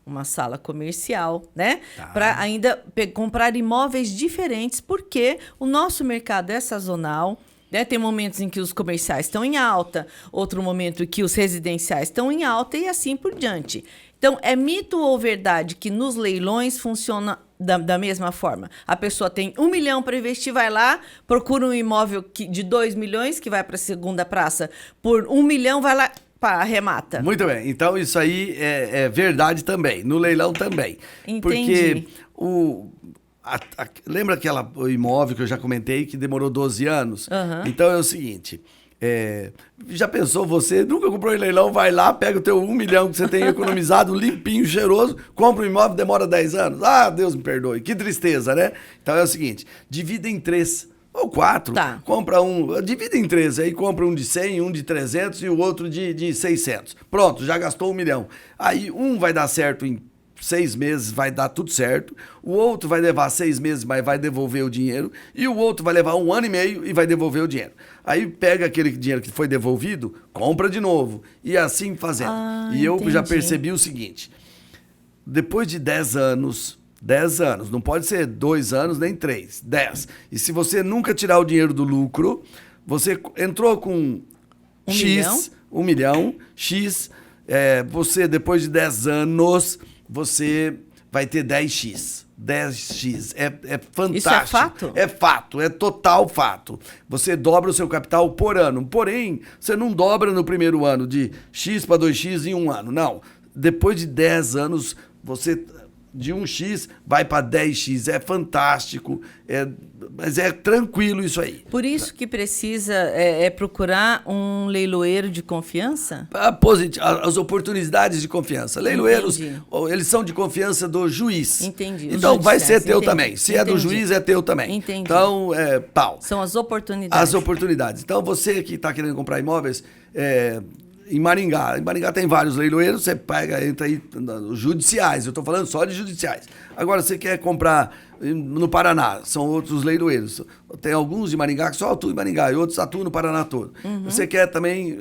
uma sala comercial, né? Tá. Para ainda comprar imóveis diferentes, porque o nosso mercado é sazonal, né? Tem momentos em que os comerciais estão em alta, outro momento em que os residenciais estão em alta e assim por diante. Então, é mito ou verdade que nos leilões funciona da mesma forma? A pessoa tem 1 milhão para investir, vai lá, procura um imóvel de 2 milhões, que vai para a segunda praça, por 1 milhão, vai lá... arremata. Muito bem. Então, isso aí é verdade também. No leilão também. Entendi. Porque lembra o imóvel que eu já comentei que demorou 12 anos? Então, é o seguinte... já pensou você, nunca comprou em leilão, vai lá, pega o teu 1 milhão que você tem economizado, limpinho, cheiroso, compra um imóvel, demora 10 anos. Deus me perdoe. Que tristeza, né? Então, é o seguinte, divida em 3... ou 4, tá. Compra divide em 3, aí compra um de 100, um de 300 e o outro de 600. Pronto, já gastou 1 milhão. Aí um vai dar certo em 6 meses, vai dar tudo certo. O outro vai levar 6 meses, mas vai devolver o dinheiro. E o outro vai levar 1 ano e meio e vai devolver o dinheiro. Aí pega aquele dinheiro que foi devolvido, compra de novo. E assim fazendo. E eu já percebi o seguinte, depois de 10 anos, não pode ser 2 anos nem 3, 10. E se você nunca tirar o dinheiro do lucro, você entrou com X, 1 milhão, X, você depois de 10 anos, você vai ter 10X. 10X. É fantástico. Isso é fato? É fato, é total fato. Você dobra o seu capital por ano. Porém, você não dobra no primeiro ano de X para 2X em 1 ano. Não. Depois de 10 anos, você de 1x vai para 10x. É fantástico, mas é tranquilo isso aí. Por isso que precisa procurar um leiloeiro de confiança? As oportunidades de confiança. Leiloeiros, eles são de confiança do juiz. Entendi. Então vai ser teu também. Se é do juiz, é teu também. Entendi. Então, pau. São as oportunidades. As oportunidades. Então, você que está querendo comprar imóveis, em Maringá tem vários leiloeiros, você entra aí nos judiciais, eu estou falando só de judiciais. Agora, você quer comprar no Paraná, são outros leiloeiros. Tem alguns de Maringá que só atuam em Maringá e outros atuam no Paraná todo. Você quer também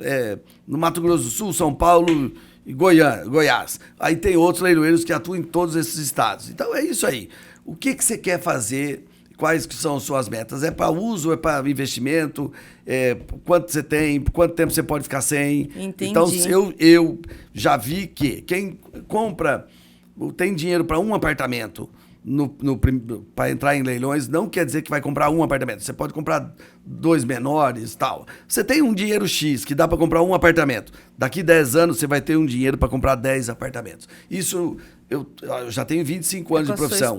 no Mato Grosso do Sul, São Paulo e Goiás. Aí tem outros leiloeiros que atuam em todos esses estados. Então é isso aí. O que você quer fazer? Quais que são as suas metas? É para uso, é para investimento? Quanto você tem? Quanto tempo você pode ficar sem? Entendi. Então, eu já vi que quem compra, tem dinheiro para um apartamento para entrar em leilões, não quer dizer que vai comprar um apartamento. Você pode comprar 2 menores e tal. Você tem um dinheiro X que dá para comprar um apartamento. Daqui 10 anos você vai ter um dinheiro para comprar 10 apartamentos. Isso... Eu já tenho 25 anos de profissão.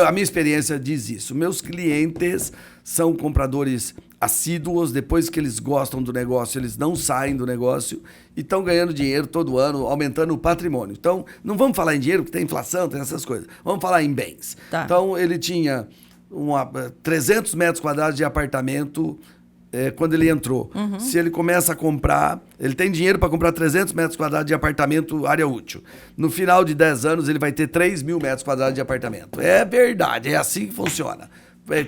A minha experiência diz isso. Meus clientes são compradores assíduos, depois que eles gostam do negócio, eles não saem do negócio e estão ganhando dinheiro todo ano, aumentando o patrimônio. Então, não vamos falar em dinheiro, porque tem inflação, tem essas coisas. Vamos falar em bens. Tá. Então, ele tinha 300 metros quadrados de apartamento quando ele entrou. Se ele começa a comprar, ele tem dinheiro para comprar 300 metros quadrados de apartamento área útil. No final de 10 anos, ele vai ter 3.000 metros quadrados de apartamento. É verdade, é assim que funciona.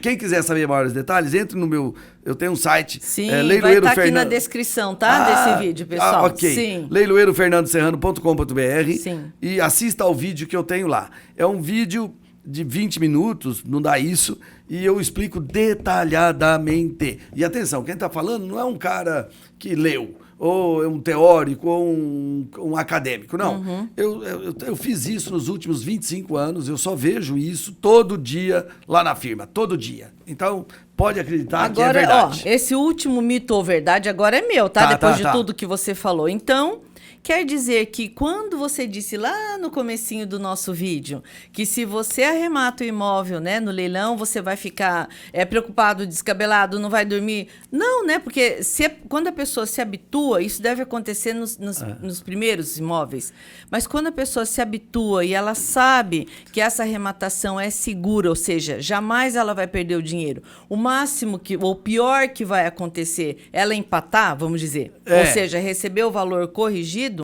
Quem quiser saber maiores detalhes, entre no meu... Eu tenho um site. Sim, vai estar aqui na descrição, tá? Desse vídeo, pessoal. Ok. Sim. leiloeirofernandoserrano.com.br. Sim. E assista ao vídeo que eu tenho lá. É um vídeo de 20 minutos, não dá isso, e eu explico detalhadamente. E atenção, quem está falando não é um cara que leu, ou é um teórico, ou um acadêmico, não. Eu fiz isso nos últimos 25 anos, eu só vejo isso todo dia lá na firma, todo dia. Então, pode acreditar agora, que é verdade. Ó, esse último mito ou verdade agora é meu, tá? Depois de tudo que você falou. Então... Quer dizer que quando você disse lá no comecinho do nosso vídeo que se você arremata o imóvel, né, no leilão, você vai ficar preocupado, descabelado, não vai dormir. Não, né? Porque quando a pessoa se habitua, isso deve acontecer nos primeiros imóveis. Mas quando a pessoa se habitua e ela sabe que essa arrematação é segura, ou seja, jamais ela vai perder o dinheiro. O máximo ou pior que vai acontecer, ela empatar, vamos dizer. Ou seja, receber o valor corrigido.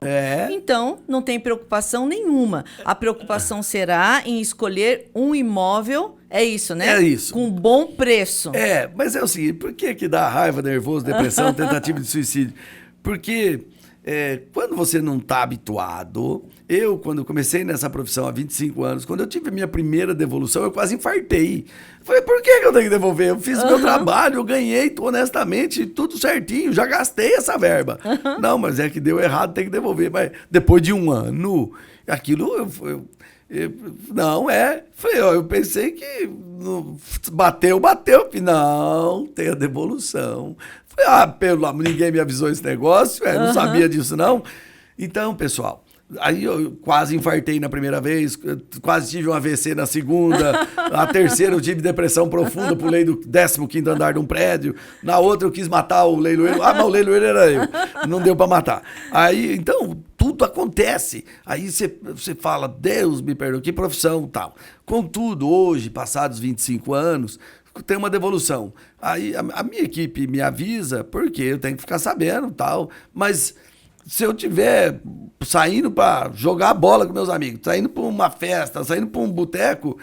Então, não tem preocupação nenhuma. A preocupação será em escolher um imóvel, é isso, né? É isso. Com bom preço. Mas é o seguinte, por que dá raiva, nervoso, depressão, tentativa de suicídio? Porque quando você não está habituado... quando eu comecei nessa profissão há 25 anos, quando eu tive a minha primeira devolução, eu quase infartei. Falei, por que eu tenho que devolver? Eu fiz o meu trabalho, eu ganhei honestamente, tudo certinho, já gastei essa verba. Não, mas é que deu errado, tem que devolver. Mas depois de um ano, aquilo... eu pensei que bateu. Não, tem a devolução. Falei, ninguém me avisou esse negócio, não sabia disso não. Então, pessoal, aí eu quase infartei na primeira vez, quase tive um AVC na segunda, a terceira eu tive depressão profunda, pulei do 15º andar de um prédio, na outra eu quis matar o leiloeiro, mas o leiloeiro era eu, não deu para matar. Aí, então, tudo acontece. Aí você fala, Deus me perdoe, que profissão tal. Contudo, hoje, passados 25 anos, tem uma devolução. Aí a minha equipe me avisa, porque eu tenho que ficar sabendo tal, mas... Se eu tiver saindo para jogar bola com meus amigos, saindo para uma festa, saindo para um boteco,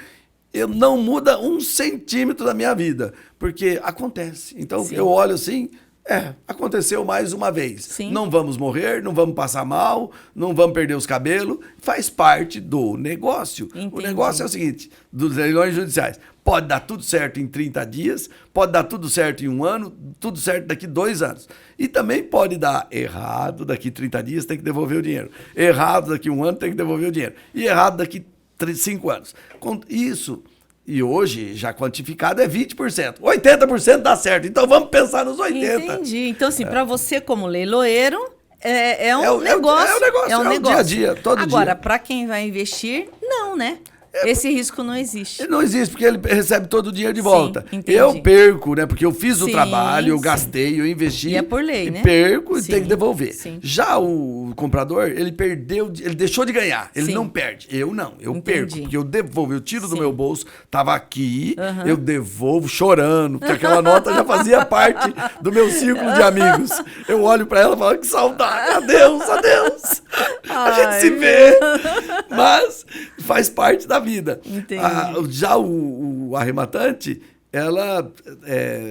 eu não muda 1 centímetro da minha vida, porque acontece. Então, eu olho assim, aconteceu mais uma vez. Sim. Não vamos morrer, não vamos passar mal, não vamos perder os cabelos, faz parte do negócio. Entendi. O negócio é o seguinte, dos leilões judiciais, pode dar tudo certo em 30 dias, pode dar tudo certo em 1 ano, tudo certo daqui 2 anos. E também pode dar errado daqui 30 dias, tem que devolver o dinheiro. Errado daqui 1 ano, tem que devolver o dinheiro. E errado daqui 5 anos. Com isso, e hoje, já quantificado, é 20%. 80% dá certo. Então, vamos pensar nos 80%. Entendi. Então, assim, para você como leiloeiro, é um negócio. É um negócio, é o dia a dia, todo dia. Agora, para quem vai investir, não, né? Esse risco não existe. Não existe, porque ele recebe todo o dinheiro de volta. Entendi. Eu perco, né? Porque eu fiz o Sim, trabalho, eu sim. gastei, eu investi. E é por lei, né? Perco e Sim, tem que devolver. sim. Já o comprador, ele perdeu, ele deixou de ganhar. Ele Sim. não perde. Eu não, eu Entendi. perco. Porque eu devolvo, eu tiro do Sim. meu bolso, tava aqui, eu devolvo chorando, porque aquela nota já fazia parte do meu círculo de amigos. Eu olho pra ela e falo, que saudade, adeus, adeus. A gente se vê. Mas faz parte da vida. Entendi. Já o arrematante,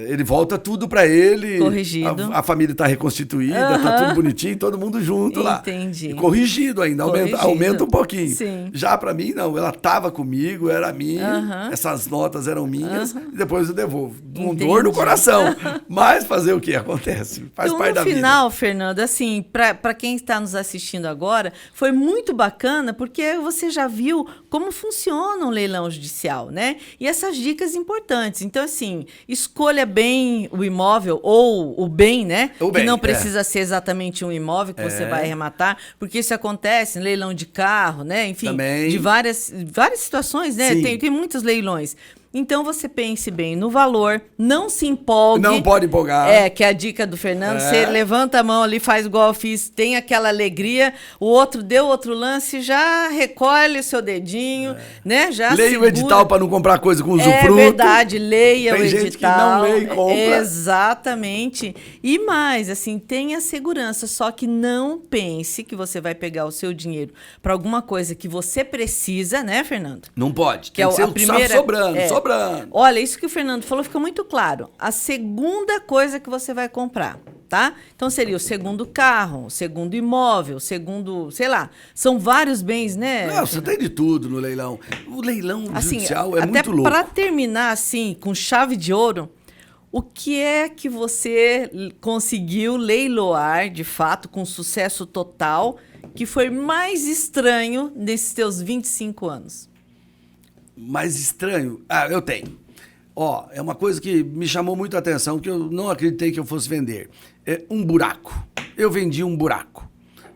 ele volta tudo pra ele. Corrigido. A família tá reconstituída, tá tudo bonitinho, todo mundo junto lá. Entendi. E corrigido ainda, aumenta um pouquinho. Sim. Já pra mim, não, ela tava comigo, era minha, essas notas eram minhas, e depois eu devolvo. Com dor no coração. Mas fazer o que acontece? Faz Então, parte da no final, vida. Fernando, assim, para quem está nos assistindo agora, foi muito bacana porque você já viu como funciona um leilão judicial, né? E essas dicas importantes. Então, assim, escolha bem o imóvel ou o bem, né? O que bem, não precisa ser exatamente um imóvel que você vai arrematar, porque isso acontece em leilão de carro, né? Enfim, Também. de várias situações, né? Sim. Tem muitos leilões. Então, você pense bem no valor, não se empolgue. Não pode empolgar. Que é a dica do Fernando. É. Você levanta a mão ali, faz igual eu fiz, tem aquela alegria, o outro deu outro lance, já recolhe o seu dedinho, né? Já Leia o segura. edital para não comprar coisa com usufruto. É verdade, leia Tem o gente edital. que não lê e compra. Exatamente. E mais, assim, tenha segurança, só que não pense que você vai pegar o seu dinheiro para alguma coisa que você precisa, né, Fernando? Não pode. Que Tem é que ser a primeira, sobrando. Olha, isso que o Fernando falou fica muito claro. A segunda coisa que você vai comprar, tá? Então seria o segundo carro, o segundo imóvel, o segundo, sei lá, são vários bens, né? Não, você tem de tudo no leilão. O leilão judicial é até muito louco. para terminar assim, com chave de ouro, o que é que você conseguiu leiloar, de fato, com sucesso total, que foi mais estranho nesses teus 25 anos? Mais estranho? Eu tenho. É uma coisa que me chamou muito a atenção, que eu não acreditei que eu fosse vender. É um buraco. Eu vendi um buraco.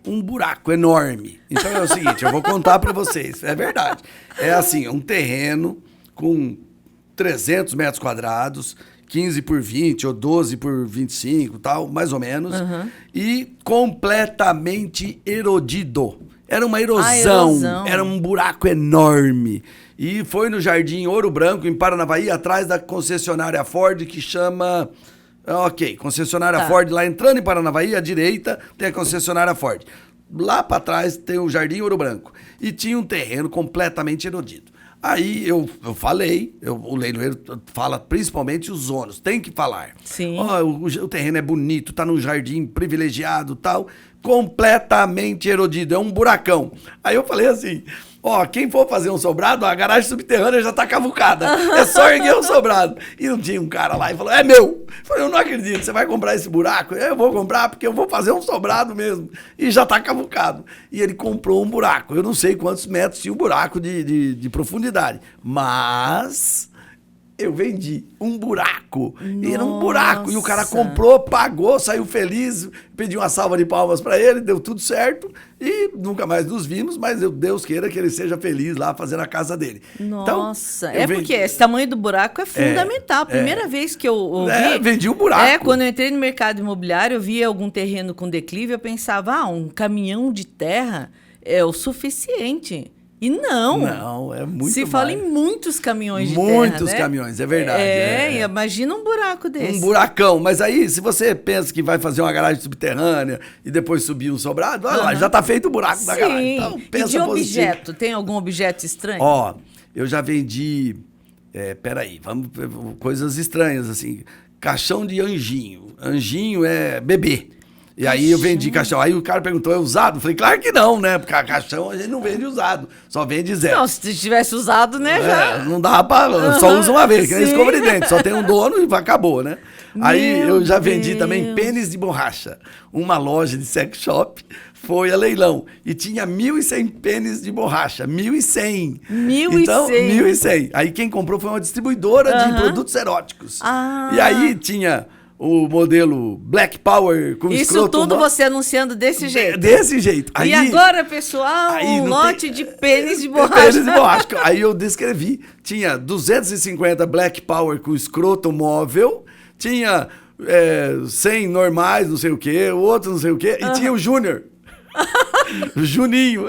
Um buraco enorme. Então é o seguinte, eu vou contar para vocês. É verdade. É assim, um terreno com 300 metros quadrados, 15 por 20 ou 12 por 25, tal, mais ou menos. E completamente erodido. Era uma erosão. Era um buraco enorme. E foi no Jardim Ouro Branco, em Paranavaí, atrás da concessionária Ford, que chama... concessionária Ford, lá entrando em Paranavaí, à direita, tem a concessionária Ford. Lá para trás tem o Jardim Ouro Branco. E tinha um terreno completamente erodido. Aí eu falei, o leiloeiro fala principalmente os ônus, tem que falar. Sim. O terreno é bonito, tá num jardim privilegiado, tal, completamente erodido, é um buracão. Aí eu falei assim, quem for fazer um sobrado, a garagem subterrânea já tá cavucada, é só erguer um sobrado. E não tinha um cara lá e falou, é meu. Eu falei, eu não acredito, você vai comprar esse buraco? Eu vou comprar porque eu vou fazer um sobrado mesmo. E já tá cavucado. E ele comprou um buraco, eu não sei quantos metros tinha o buraco de profundidade, mas... eu vendi um buraco. E era um buraco. E o cara comprou, pagou, saiu feliz, pedi uma salva de palmas para ele, deu tudo certo. E nunca mais nos vimos, mas Deus queira que ele seja feliz lá fazendo a casa dele. Nossa, Então, porque esse tamanho do buraco é fundamental. Primeira vez que eu ouvi... vendi um buraco. Quando eu entrei no mercado imobiliário, eu via algum terreno com declive, eu pensava, um caminhão de terra é o suficiente. E não. Não, é muito Se fala em muitos caminhões de terra, Muitos né? caminhões, é verdade. Imagina um buraco desse. Um buracão. Mas aí, se você pensa que vai fazer uma garagem subterrânea e depois subir um sobrado, olha lá, já tá feito o buraco da garagem. Então, pensa e de positivo. objeto? Tem algum objeto estranho? Eu já vendi... peraí, coisas estranhas, assim. Caixão de anjinho. Anjinho é bebê. E aí eu vendi caixão. Aí o cara perguntou, é usado? Eu falei, claro que não, né? Porque caixão a gente não vende usado. Só vende zero. Não, se tivesse usado, né? Já... Não dá pra... Só usa uma vez, que nem escova de dente. Só tem um dono e acabou, né? Aí eu já vendi também pênis de borracha. Uma loja de sex shop foi a leilão. E tinha 1.100 pênis de borracha. 1.100. 1.100. Então, 1.100. Aí quem comprou foi uma distribuidora de produtos eróticos. E aí tinha... o modelo Black Power com Isso escroto tudo você anunciando desse jeito. Desse jeito. E agora, pessoal, um lote de pênis de borracha. Pênis de borracha. Aí eu descrevi. Tinha 250 Black Power com escroto móvel, tinha 100 normais, não sei o quê, outro não sei o quê, e tinha o Júnior. O Juninho,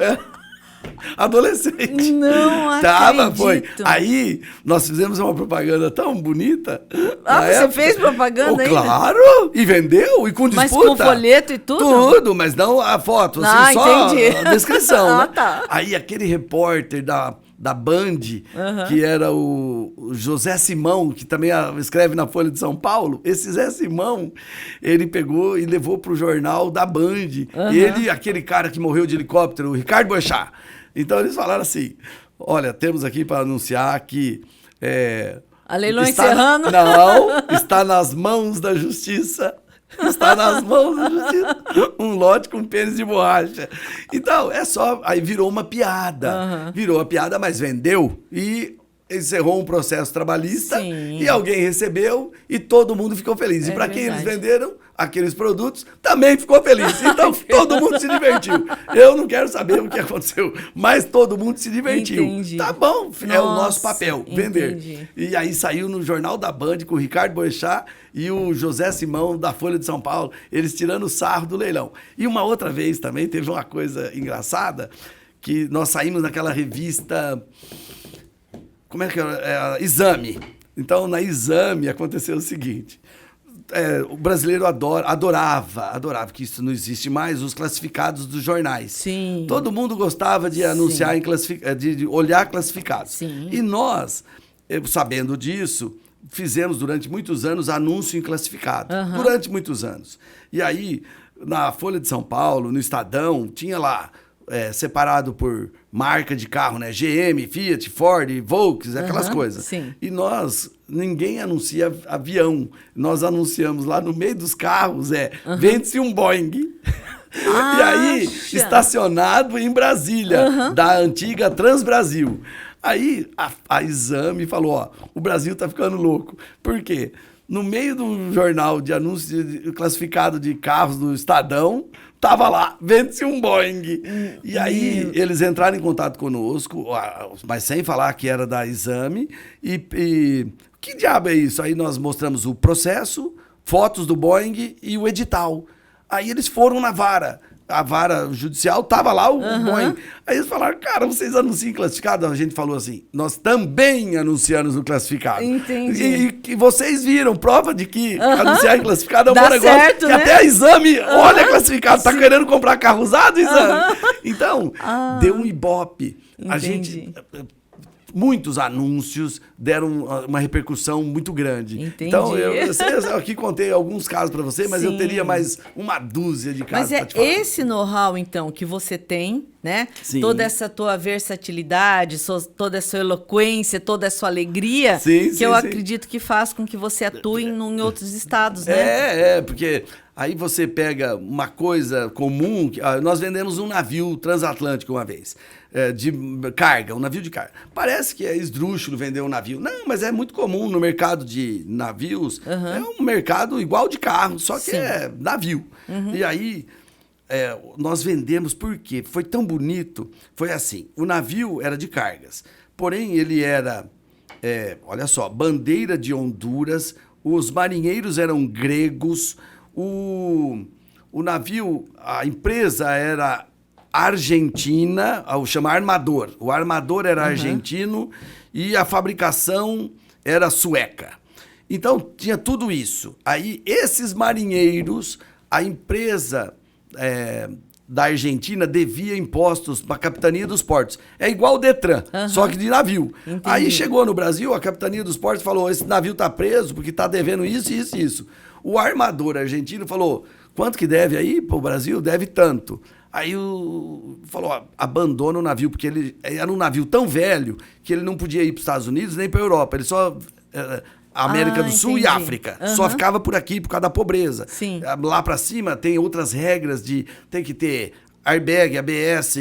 adolescente. Não acredito. Foi. Aí, nós fizemos uma propaganda tão bonita. Você fez propaganda ainda? Claro! E vendeu, e com disputa. Mas com folheto e tudo? Tudo, mas não a foto, assim, só entendi. a descrição, né? Tá. Aí, aquele repórter da Band, que era o José Simão, que também escreve na Folha de São Paulo, esse Zé Simão, ele pegou e levou pro jornal da Band. Ele, aquele cara que morreu de helicóptero, o Ricardo Boechat. Então, eles falaram assim, olha, temos aqui para anunciar que... a Leilões Serrano? Não, está nas mãos da justiça. Está nas mãos da justiça. Um lote com pênis de borracha. Então, aí virou uma piada. Virou uma piada, mas vendeu e encerrou um processo trabalhista. Sim. E alguém recebeu e todo mundo ficou feliz. E para quem eles venderam aqueles produtos, também ficou feliz. Então, todo mundo se divertiu. Eu não quero saber o que aconteceu, mas todo mundo se divertiu. Entendi. Tá bom, é o nosso papel, entendi. vender. E aí saiu no Jornal da Band com o Ricardo Boechat e o José Simão da Folha de São Paulo, eles tirando sarro do leilão. E uma outra vez também teve uma coisa engraçada, que nós saímos naquela revista... Como é que era? Exame. Então, na Exame aconteceu o seguinte... o brasileiro adorava, que isso não existe mais, os classificados dos jornais. Sim. Todo mundo gostava de anunciar, de olhar classificados. Sim. E nós, sabendo disso, fizemos durante muitos anos anúncio em classificado. Durante muitos anos. E aí, na Folha de São Paulo, no Estadão, tinha lá... separado por marca de carro, né? GM, Fiat, Ford, Volkswagen, aquelas coisas. Sim. E ninguém anuncia avião. Nós anunciamos lá no meio dos carros, vende-se um Boeing. E aí, estacionado em Brasília, da antiga Transbrasil. Aí, a Exame falou, ó, o Brasil tá ficando louco. Por quê? No meio do jornal de anúncio classificado de carros do Estadão, tava lá, vende-se um Boeing. E aí eles entraram em contato conosco, mas sem falar que era da Exame. E que diabo é isso? Aí nós mostramos o processo, fotos do Boeing e o edital. Aí eles foram na vara. A vara judicial, tava lá o Boeing. Aí eles falaram, cara, vocês anunciam classificado? A gente falou assim, nós também anunciamos no classificado. Entendi. E vocês viram, prova de que anunciar em classificado é um bom negócio. Certo, que né? até a Exame, olha classificado, tá querendo comprar carro usado, Exame? Então, deu um ibope. Entendi. A gente... Muitos anúncios deram uma repercussão muito grande. Entendi. Então, eu aqui contei alguns casos para você, mas eu teria mais uma dúzia de casos para te falar. Mas esse know-how, então, que você tem, né? Sim. Toda essa tua versatilidade, toda essa eloquência, toda essa alegria, que eu acredito que faz com que você atue em outros estados, né? Porque... Aí você pega uma coisa comum, nós vendemos um navio transatlântico uma vez, de carga, um navio de carga. Parece que é esdrúxulo vender um navio. Não, mas é muito comum no mercado de navios, é um mercado igual de carro, só que é navio. E aí, nós vendemos por quê? Foi tão bonito, foi assim, o navio era de cargas, porém ele era, olha só, bandeira de Honduras, os marinheiros eram gregos, o navio, a empresa era argentina, chama armador. O armador era argentino e a fabricação era sueca. Então, tinha tudo isso. Aí, esses marinheiros, a empresa da Argentina devia impostos para a Capitania dos Portos. É igual o Detran, só que de navio. Entendi. Aí, chegou no Brasil, a Capitania dos Portos falou, esse navio está preso porque está devendo isso, isso e isso. O armador argentino falou, quanto que deve aí para o Brasil? Deve tanto. Aí falou, abandona o navio, porque ele era um navio tão velho que ele não podia ir para os Estados Unidos nem para a Europa. Ele só... América do Sul e África. Só ficava por aqui por causa da pobreza. Sim. Lá para cima tem outras regras tem que ter airbag, ABS,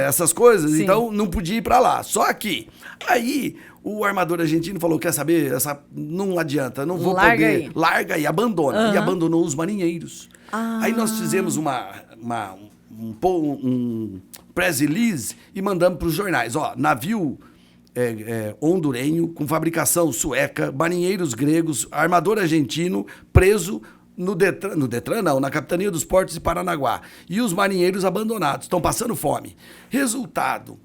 essas coisas. Sim. Então, não podia ir para lá. Só que, aí, o armador argentino falou, quer saber, não adianta, não vou Larga poder. aí. Larga aí, abandona. E abandonou os marinheiros. Aí nós fizemos um press release e mandamos para os jornais. Ó, navio hondurenho, com fabricação sueca, marinheiros gregos, armador argentino, preso no Detran não, na Capitania dos Portos de Paranaguá. E os marinheiros abandonados, estão passando fome. Resultado,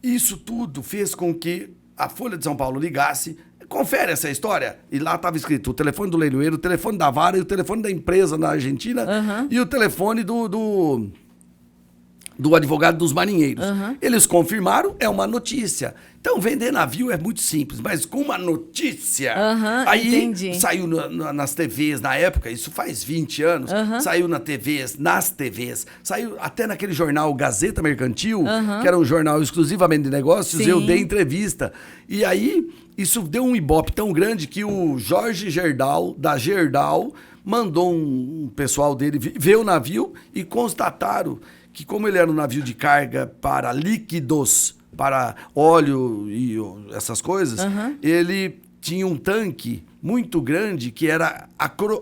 isso tudo fez com que a Folha de São Paulo ligasse, confere essa história, e lá estava escrito o telefone do leiloeiro, o telefone da vara e o telefone da empresa na Argentina e o telefone do advogado dos marinheiros. Eles confirmaram, é uma notícia. Então, vender navio é muito simples, mas com uma notícia... aí entendi. saiu nas TVs, na época, isso faz 20 anos, saiu nas TVs, saiu até naquele jornal Gazeta Mercantil, que era um jornal exclusivamente de negócios, eu dei entrevista. E aí, isso deu um ibope tão grande que o Jorge Gerdau, da Gerdau, mandou um pessoal dele ver o navio e constataram que, como ele era um navio de carga para líquidos, para óleo e essas coisas, ele tinha um tanque muito grande que era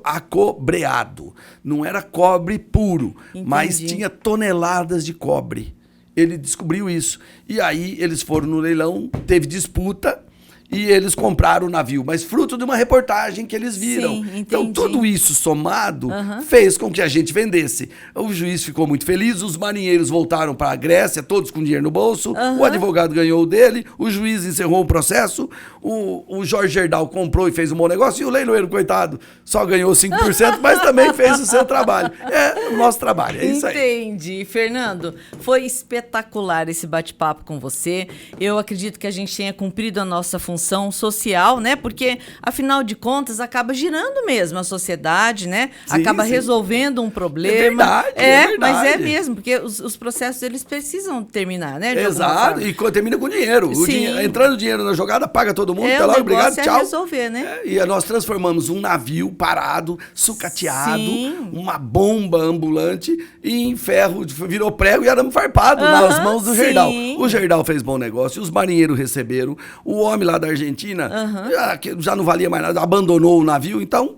acobreado. Não era cobre puro, mas tinha toneladas de cobre. Ele descobriu isso. E aí eles foram no leilão, teve disputa, e eles compraram o navio, mas fruto de uma reportagem que eles viram. Sim, então, tudo isso somado fez com que a gente vendesse. O juiz ficou muito feliz, os marinheiros voltaram para a Grécia, todos com dinheiro no bolso, o advogado ganhou o dele, o juiz encerrou o processo, o Jorge Gerdau comprou e fez um bom negócio, e o leiloeiro, coitado, só ganhou 5%, mas também fez o seu trabalho. É o nosso trabalho, é isso aí. Entendi. Fernando, foi espetacular esse bate-papo com você. Eu acredito que a gente tenha cumprido a nossa função social, né? Porque, afinal de contas, acaba girando mesmo a sociedade, né? Sim, acaba sim. resolvendo um problema. É verdade. Mas é mesmo, porque os processos, eles precisam terminar, né? de alguma Exato, forma. e termina com dinheiro. Sim. Entrando dinheiro na jogada, paga todo mundo, O até logo, obrigado, negócio é tchau. resolver, né? E nós transformamos um navio parado, sucateado, Sim. uma bomba ambulante, em ferro, virou prego e arame farpado nas mãos do sim. Gerdau. O Gerdau fez bom negócio, os marinheiros receberam, o homem lá da Argentina já não valia mais nada, abandonou o navio, então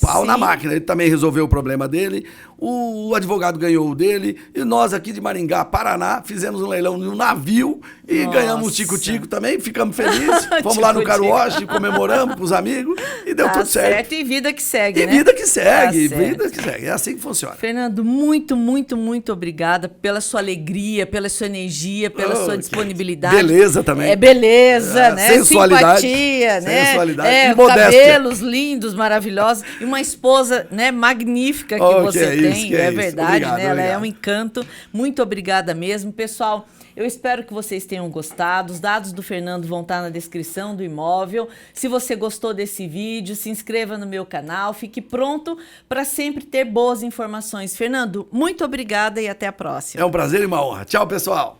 pau na máquina. Ele também resolveu o problema dele, o advogado ganhou o dele, e nós aqui de Maringá, Paraná, fizemos um leilão no navio e ganhamos um tico-tico também, ficamos felizes, fomos lá no Caruoche, comemoramos com os amigos e deu tudo certo. E vida que segue, E né? vida que segue, Tá certo. vida que segue, é assim que funciona. Fernando, muito, muito, muito obrigada pela sua alegria, pela sua energia, pela sua disponibilidade. Beleza também. É beleza, né? Sensualidade. Simpatia, né? Sensualidade e modéstia. Cabelos lindos, maravilhosos. E uma esposa, né, magnífica que você tem. Que é isso. Verdade, Obrigado, né? Ela é obrigado. um encanto. Muito obrigada mesmo. Pessoal, eu espero que vocês tenham gostado. Os dados do Fernando vão estar na descrição do imóvel. Se você gostou desse vídeo, se inscreva no meu canal. Fique pronto para sempre ter boas informações. Fernando, muito obrigada e até a próxima. É um prazer e uma honra. Tchau, pessoal.